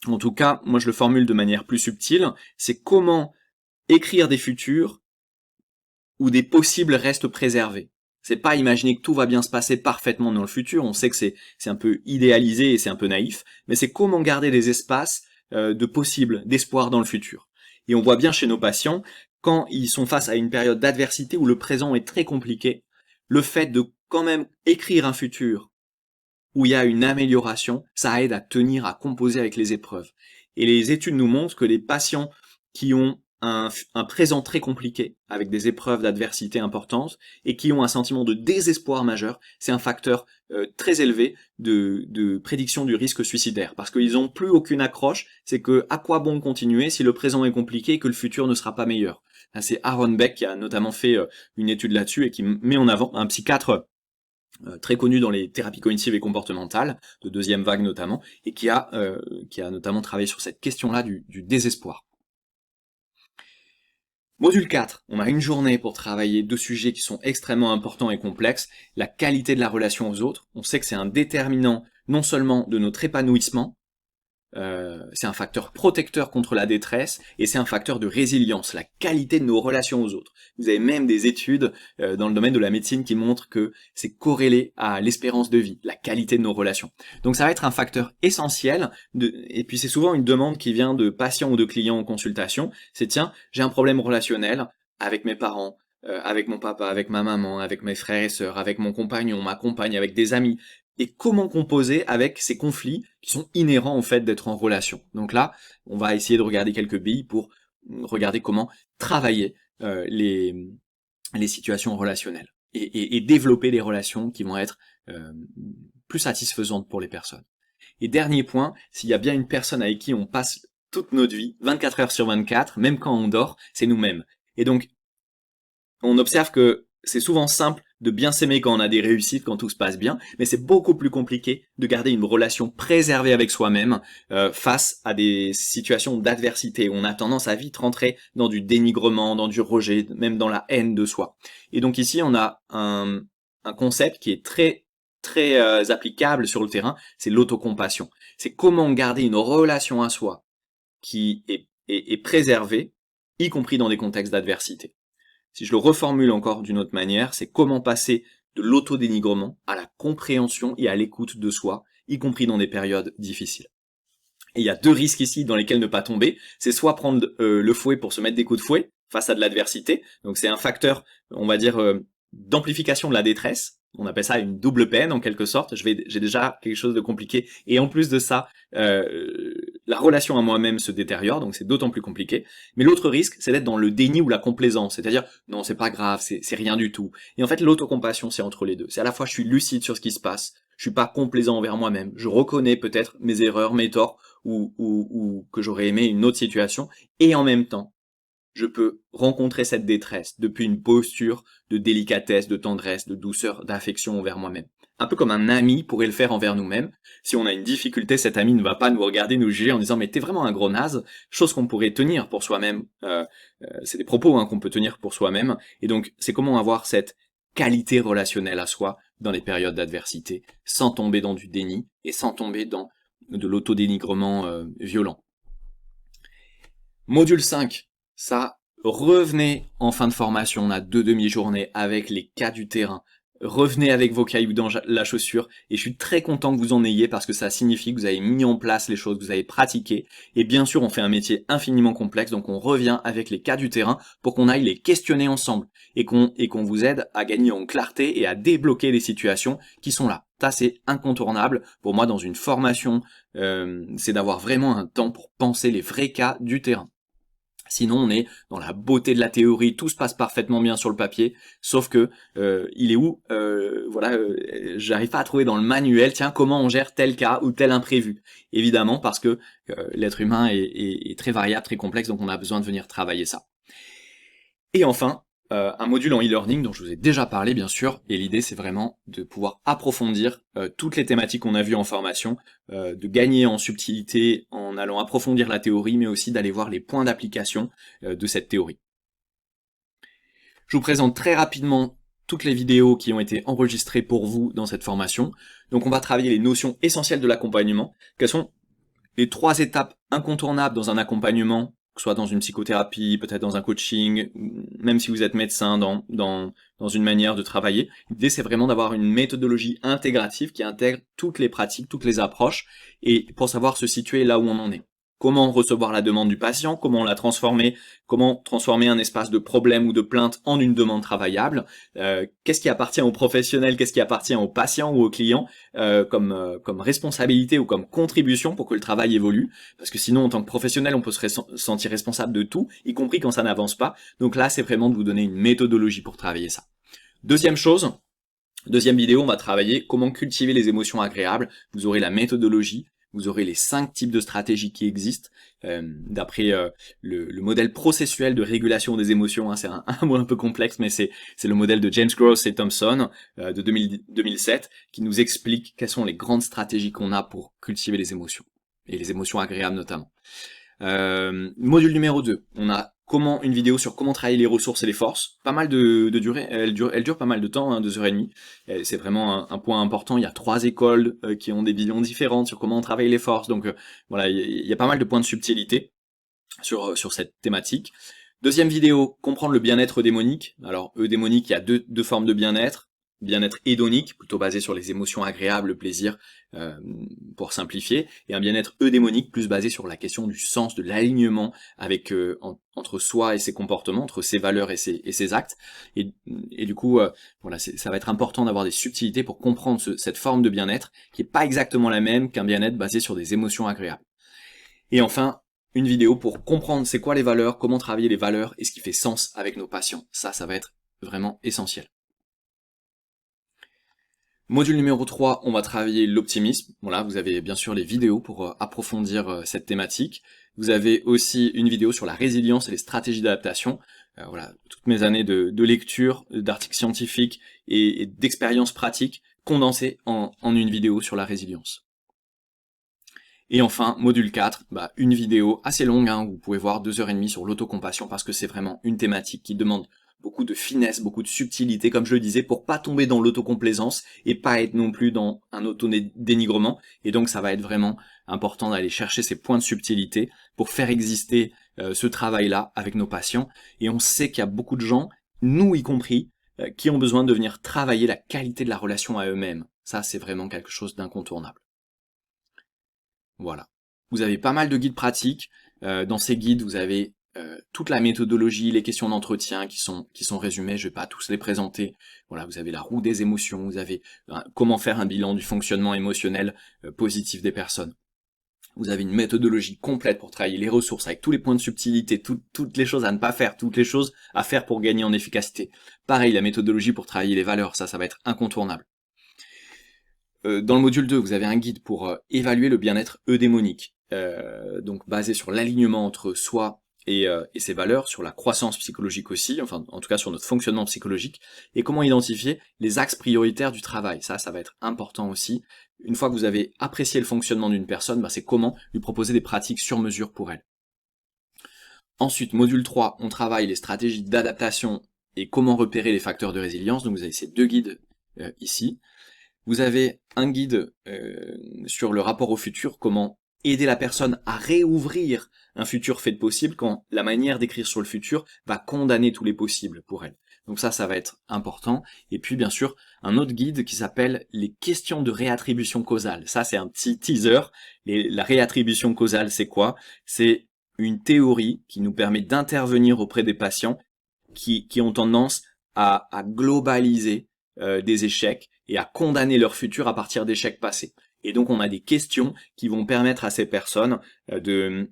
en tout cas, moi je le formule de manière plus subtile, c'est comment écrire des futurs où des possibles restent préservés. C'est pas imaginer que tout va bien se passer parfaitement dans le futur, on sait que c'est un peu idéalisé et c'est un peu naïf, mais c'est comment garder des espaces de possibles, d'espoir dans le futur. Et on voit bien chez nos patients, quand ils sont face à une période d'adversité où le présent est très compliqué, le fait de quand même écrire un futur où il y a une amélioration, ça aide à tenir, à composer avec les épreuves. Et les études nous montrent que les patients qui ont un présent très compliqué, avec des épreuves d'adversité importantes, et qui ont un sentiment de désespoir majeur, c'est un facteur très élevé de prédiction du risque suicidaire. Parce qu'ils n'ont plus aucune accroche, c'est que à quoi bon continuer si le présent est compliqué et que le futur ne sera pas meilleur. C'est Aaron Beck qui a notamment fait une étude là-dessus et qui met en avant un psychiatre très connu dans les thérapies cognitives et comportementales, de deuxième vague notamment, et qui a notamment travaillé sur cette question-là du désespoir. Module 4, on a une journée pour travailler deux sujets qui sont extrêmement importants et complexes, la qualité de la relation aux autres. On sait que c'est un déterminant non seulement de notre épanouissement, c'est un facteur protecteur contre la détresse et c'est un facteur de résilience, la qualité de nos relations aux autres. Vous avez même des études dans le domaine de la médecine qui montrent que c'est corrélé à l'espérance de vie, la qualité de nos relations. Donc ça va être un facteur essentiel, et puis c'est souvent une demande qui vient de patients ou de clients en consultation, c'est tiens, j'ai un problème relationnel avec mes parents, avec mon papa, avec ma maman, avec mes frères et sœurs, avec mon compagnon, ma compagne, avec des amis. Et comment composer avec ces conflits qui sont inhérents au fait d'être en relation. Donc là, on va essayer de regarder quelques billes pour regarder comment travailler les situations relationnelles et développer des relations qui vont être plus satisfaisantes pour les personnes. Et dernier point, s'il y a bien une personne avec qui on passe toute notre vie, 24 heures sur 24, même quand on dort, c'est nous-mêmes. Et donc, on observe que c'est souvent simple de bien s'aimer quand on a des réussites, quand tout se passe bien, mais c'est beaucoup plus compliqué de garder une relation préservée avec soi-même face à des situations d'adversité où on a tendance à vite rentrer dans du dénigrement, dans du rejet, même dans la haine de soi. Et donc ici, on a un concept qui est très applicable sur le terrain, c'est l'autocompassion. C'est comment garder une relation à soi qui est préservée, y compris dans des contextes d'adversité. Si je le reformule encore d'une autre manière, c'est comment passer de l'autodénigrement à la compréhension et à l'écoute de soi, y compris dans des périodes difficiles. Et il y a deux risques ici dans lesquels ne pas tomber. C'est soit prendre le fouet pour se mettre des coups de fouet face à de l'adversité. Donc c'est un facteur, on va dire, d'amplification de la détresse. On appelle ça une double peine en quelque sorte. J'ai déjà quelque chose de compliqué. Et en plus de ça, la relation à moi-même se détériore, donc c'est d'autant plus compliqué. Mais l'autre risque, c'est d'être dans le déni ou la complaisance, c'est-à-dire non, c'est pas grave, c'est rien du tout. Et en fait, l'autocompassion, c'est entre les deux. C'est à la fois je suis lucide sur ce qui se passe, je suis pas complaisant envers moi-même, je reconnais peut-être mes erreurs, mes torts, ou que j'aurais aimé une autre situation, et en même temps, je peux rencontrer cette détresse depuis une posture de délicatesse, de tendresse, de douceur, d'affection envers moi-même. Un peu comme un ami pourrait le faire envers nous-mêmes. Si on a une difficulté, cet ami ne va pas nous regarder, nous juger en disant « mais t'es vraiment un gros naze », chose qu'on pourrait tenir pour soi-même. C'est des propos qu'on peut tenir pour soi-même. Et donc, c'est comment avoir cette qualité relationnelle à soi dans les périodes d'adversité, sans tomber dans du déni et sans tomber dans de l'autodénigrement violent. Module 5. Ça, revenez en fin de formation, on a 2 demi-journées avec les cas du terrain. Revenez avec vos cailloux dans la chaussure et je suis très content que vous en ayez parce que ça signifie que vous avez mis en place les choses, que vous avez pratiqué. Et bien sûr, on fait un métier infiniment complexe, donc on revient avec les cas du terrain pour qu'on aille les questionner ensemble et qu'on vous aide à gagner en clarté et à débloquer les situations qui sont là. Ça, c'est incontournable. Pour moi, dans une formation, c'est d'avoir vraiment un temps pour penser les vrais cas du terrain. Sinon, on est dans la beauté de la théorie, tout se passe parfaitement bien sur le papier, sauf que il est où j'arrive pas à trouver dans le manuel, tiens, comment on gère tel cas ou tel imprévu. Évidemment, parce que l'être humain est très variable, très complexe, donc on a besoin de venir travailler ça. Et enfin, un module en e-learning dont je vous ai déjà parlé bien sûr, et l'idée c'est vraiment de pouvoir approfondir toutes les thématiques qu'on a vues en formation, de gagner en subtilité en allant approfondir la théorie, mais aussi d'aller voir les points d'application de cette théorie. Je vous présente très rapidement toutes les vidéos qui ont été enregistrées pour vous dans cette formation. Donc on va travailler les notions essentielles de l'accompagnement, quelles sont les 3 étapes incontournables dans un accompagnement, que ce soit dans une psychothérapie, peut-être dans un coaching, même si vous êtes médecin, dans une manière de travailler. L'idée, c'est vraiment d'avoir une méthodologie intégrative qui intègre toutes les pratiques, toutes les approches, et pour savoir se situer là où on en est. comment recevoir la demande du patient, comment la transformer, comment transformer un espace de problème ou de plainte en une demande travaillable, qu'est-ce qui appartient au professionnel, qu'est-ce qui appartient au patient ou au client comme responsabilité ou comme contribution pour que le travail évolue, parce que sinon en tant que professionnel on peut se sentir responsable de tout, y compris quand ça n'avance pas. Donc là c'est vraiment de vous donner une méthodologie pour travailler ça. Deuxième vidéo, on va travailler comment cultiver les émotions agréables. Vous aurez la méthodologie, vous aurez les 5 types de stratégies qui existent, d'après le modèle processuel de régulation des émotions, hein, c'est un mot un peu complexe, mais c'est le modèle de James Gross et Thompson de 2007, qui nous explique quelles sont les grandes stratégies qu'on a pour cultiver les émotions, et les émotions agréables notamment. Module numéro 2, on a une vidéo sur comment travailler les ressources et les forces. Pas mal de durée, elle dure pas mal de temps, hein, 2h30. C'est vraiment un point important. Il y a 3 écoles qui ont des visions différentes sur comment on travaille les forces. Donc voilà, il y a pas mal de points de subtilité sur cette thématique. Deuxième vidéo, comprendre le bien-être démonique. Alors démonique, il y a deux formes de bien-être. Bien-être hédonique, plutôt basé sur les émotions agréables, le plaisir, pour simplifier, et un bien-être eudémonique, plus basé sur la question du sens, de l'alignement avec entre soi et ses comportements, entre ses valeurs et ses actes. Et du coup, voilà, ça va être important d'avoir des subtilités pour comprendre cette forme de bien-être, qui est pas exactement la même qu'un bien-être basé sur des émotions agréables. Et enfin, une vidéo pour comprendre c'est quoi les valeurs, comment travailler les valeurs et ce qui fait sens avec nos patients. Ça va être vraiment essentiel. Module numéro 3, on va travailler l'optimisme. Voilà, vous avez bien sûr les vidéos pour approfondir cette thématique. Vous avez aussi une vidéo sur la résilience et les stratégies d'adaptation. Voilà, toutes mes années de lecture, d'articles scientifiques et d'expériences pratiques condensées en une vidéo sur la résilience. Et enfin, module 4, une vidéo assez longue, hein, vous pouvez voir 2h30 sur l'autocompassion parce que c'est vraiment une thématique qui demande beaucoup de finesse, beaucoup de subtilité, comme je le disais, pour pas tomber dans l'autocomplaisance et pas être non plus dans un auto-dénigrement. Et donc ça va être vraiment important d'aller chercher ces points de subtilité pour faire exister ce travail-là avec nos patients. Et on sait qu'il y a beaucoup de gens, nous y compris, qui ont besoin de venir travailler la qualité de la relation à eux-mêmes. Ça, c'est vraiment quelque chose d'incontournable. Voilà. Vous avez pas mal de guides pratiques. Dans ces guides, vous avez toute la méthodologie, les questions d'entretien qui sont résumées. Je vais pas tous les présenter. Voilà, vous avez la roue des émotions, vous avez comment faire un bilan du fonctionnement émotionnel positif des personnes. Vous avez une méthodologie complète pour travailler les ressources avec tous les points de subtilité, toutes les choses à ne pas faire, toutes les choses à faire pour gagner en efficacité. Pareil, la méthodologie pour travailler les valeurs, ça va être incontournable. Dans le module 2, vous avez un guide pour évaluer le bien-être eudémonique, donc basé sur l'alignement entre soi et ses valeurs, sur la croissance psychologique aussi, enfin en tout cas sur notre fonctionnement psychologique, et comment identifier les axes prioritaires du travail. Ça va être important aussi. Une fois que vous avez apprécié le fonctionnement d'une personne, c'est comment lui proposer des pratiques sur mesure pour elle. Ensuite, module 3, on travaille les stratégies d'adaptation et comment repérer les facteurs de résilience. Donc vous avez ces 2 guides ici. Vous avez un guide sur le rapport au futur, comment aider la personne à réouvrir un futur fait de possible quand la manière d'écrire sur le futur va condamner tous les possibles pour elle. Donc ça va être important. Et puis bien sûr, un autre guide qui s'appelle les questions de réattribution causale. Ça c'est un petit teaser. La réattribution causale, c'est quoi? C'est une théorie qui nous permet d'intervenir auprès des patients qui ont tendance à globaliser des échecs et à condamner leur futur à partir d'échecs passés. Et donc on a des questions qui vont permettre à ces personnes de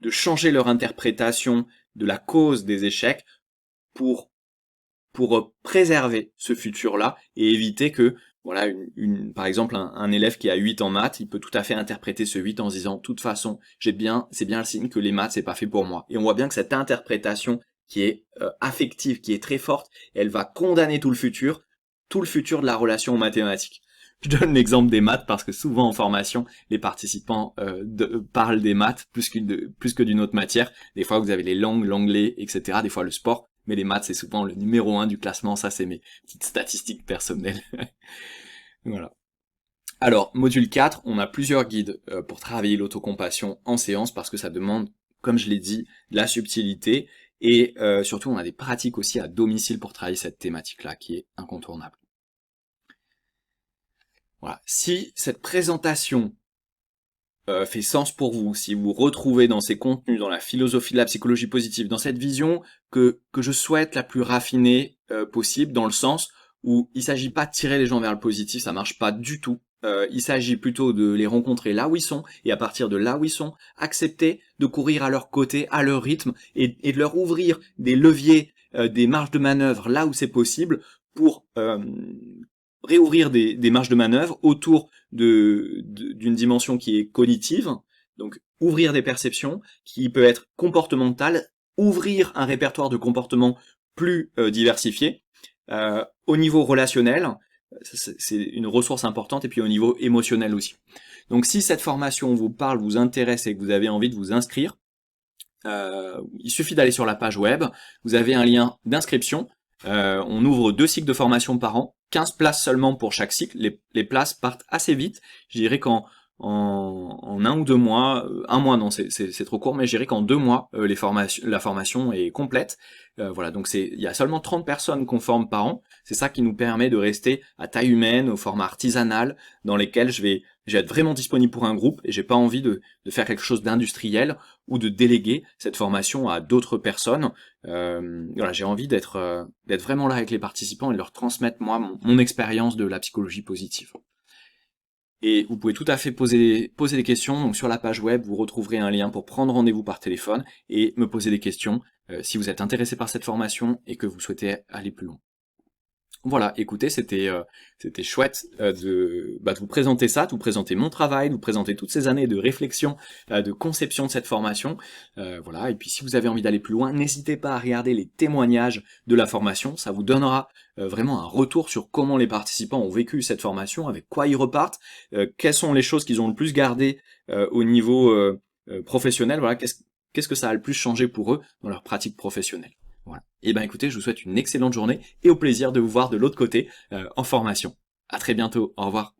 changer leur interprétation de la cause des échecs pour préserver ce futur-là et éviter que, voilà, par exemple, un élève qui a 8 en maths, il peut tout à fait interpréter ce 8 en se disant, de toute façon, c'est bien le signe que les maths, c'est pas fait pour moi. Et on voit bien que cette interprétation qui est affective, qui est très forte, elle va condamner tout le futur de la relation aux mathématiques. Je donne l'exemple des maths parce que souvent en formation, les participants parlent des maths plus que d'une autre matière. Des fois, vous avez les langues, l'anglais, etc. Des fois, le sport. Mais les maths, c'est souvent le numéro 1 du classement. Ça, c'est mes petites statistiques personnelles. Voilà. Alors, module 4, on a plusieurs guides pour travailler l'autocompassion en séance parce que ça demande, comme je l'ai dit, de la subtilité. Et surtout, on a des pratiques aussi à domicile pour travailler cette thématique-là qui est incontournable. Voilà. Si cette présentation fait sens pour vous, si vous retrouvez dans ces contenus, dans la philosophie de la psychologie positive, dans cette vision que je souhaite la plus raffinée possible, dans le sens où il s'agit pas de tirer les gens vers le positif, ça marche pas du tout. Il s'agit plutôt de les rencontrer là où ils sont, et à partir de là où ils sont, accepter de courir à leur côté, à leur rythme, et de leur ouvrir des leviers, des marges de manœuvre là où c'est possible, pour réouvrir des marges de manœuvre autour d'une dimension qui est cognitive, donc ouvrir des perceptions, qui peut être comportementale, ouvrir un répertoire de comportements plus diversifié. Au niveau relationnel, c'est une ressource importante, et puis au niveau émotionnel aussi. Donc si cette formation vous parle, vous intéresse et que vous avez envie de vous inscrire, il suffit d'aller sur la page web, vous avez un lien d'inscription, on ouvre 2 cycles de formation par an, 15 places seulement pour chaque cycle, les places partent assez vite, je dirais qu'en 1 ou 2 mois, 1 mois non c'est trop court, mais je dirais qu'en 2 mois la formation est complète. Voilà, donc il y a seulement 30 personnes qu'on forme par an, c'est ça qui nous permet de rester à taille humaine, au format artisanal, dans lesquels je vais être vraiment disponible pour un groupe, et j'ai pas envie de faire quelque chose d'industriel ou de déléguer cette formation à d'autres personnes. Voilà, j'ai envie d'être vraiment là avec les participants et de leur transmettre moi mon expérience de la psychologie positive. Et vous pouvez tout à fait poser des questions. Donc sur la page web, vous retrouverez un lien pour prendre rendez-vous par téléphone et me poser des questions si vous êtes intéressé par cette formation et que vous souhaitez aller plus loin. Voilà, écoutez, c'était chouette de vous présenter ça, de vous présenter mon travail, de vous présenter toutes ces années de réflexion, de conception de cette formation. Voilà, et puis si vous avez envie d'aller plus loin, n'hésitez pas à regarder les témoignages de la formation, ça vous donnera vraiment un retour sur comment les participants ont vécu cette formation, avec quoi ils repartent, quelles sont les choses qu'ils ont le plus gardées au niveau professionnel, voilà, qu'est-ce que ça a le plus changé pour eux dans leur pratique professionnelle. Voilà. Et ben écoutez, je vous souhaite une excellente journée et au plaisir de vous voir de l'autre côté en formation. À très bientôt, au revoir.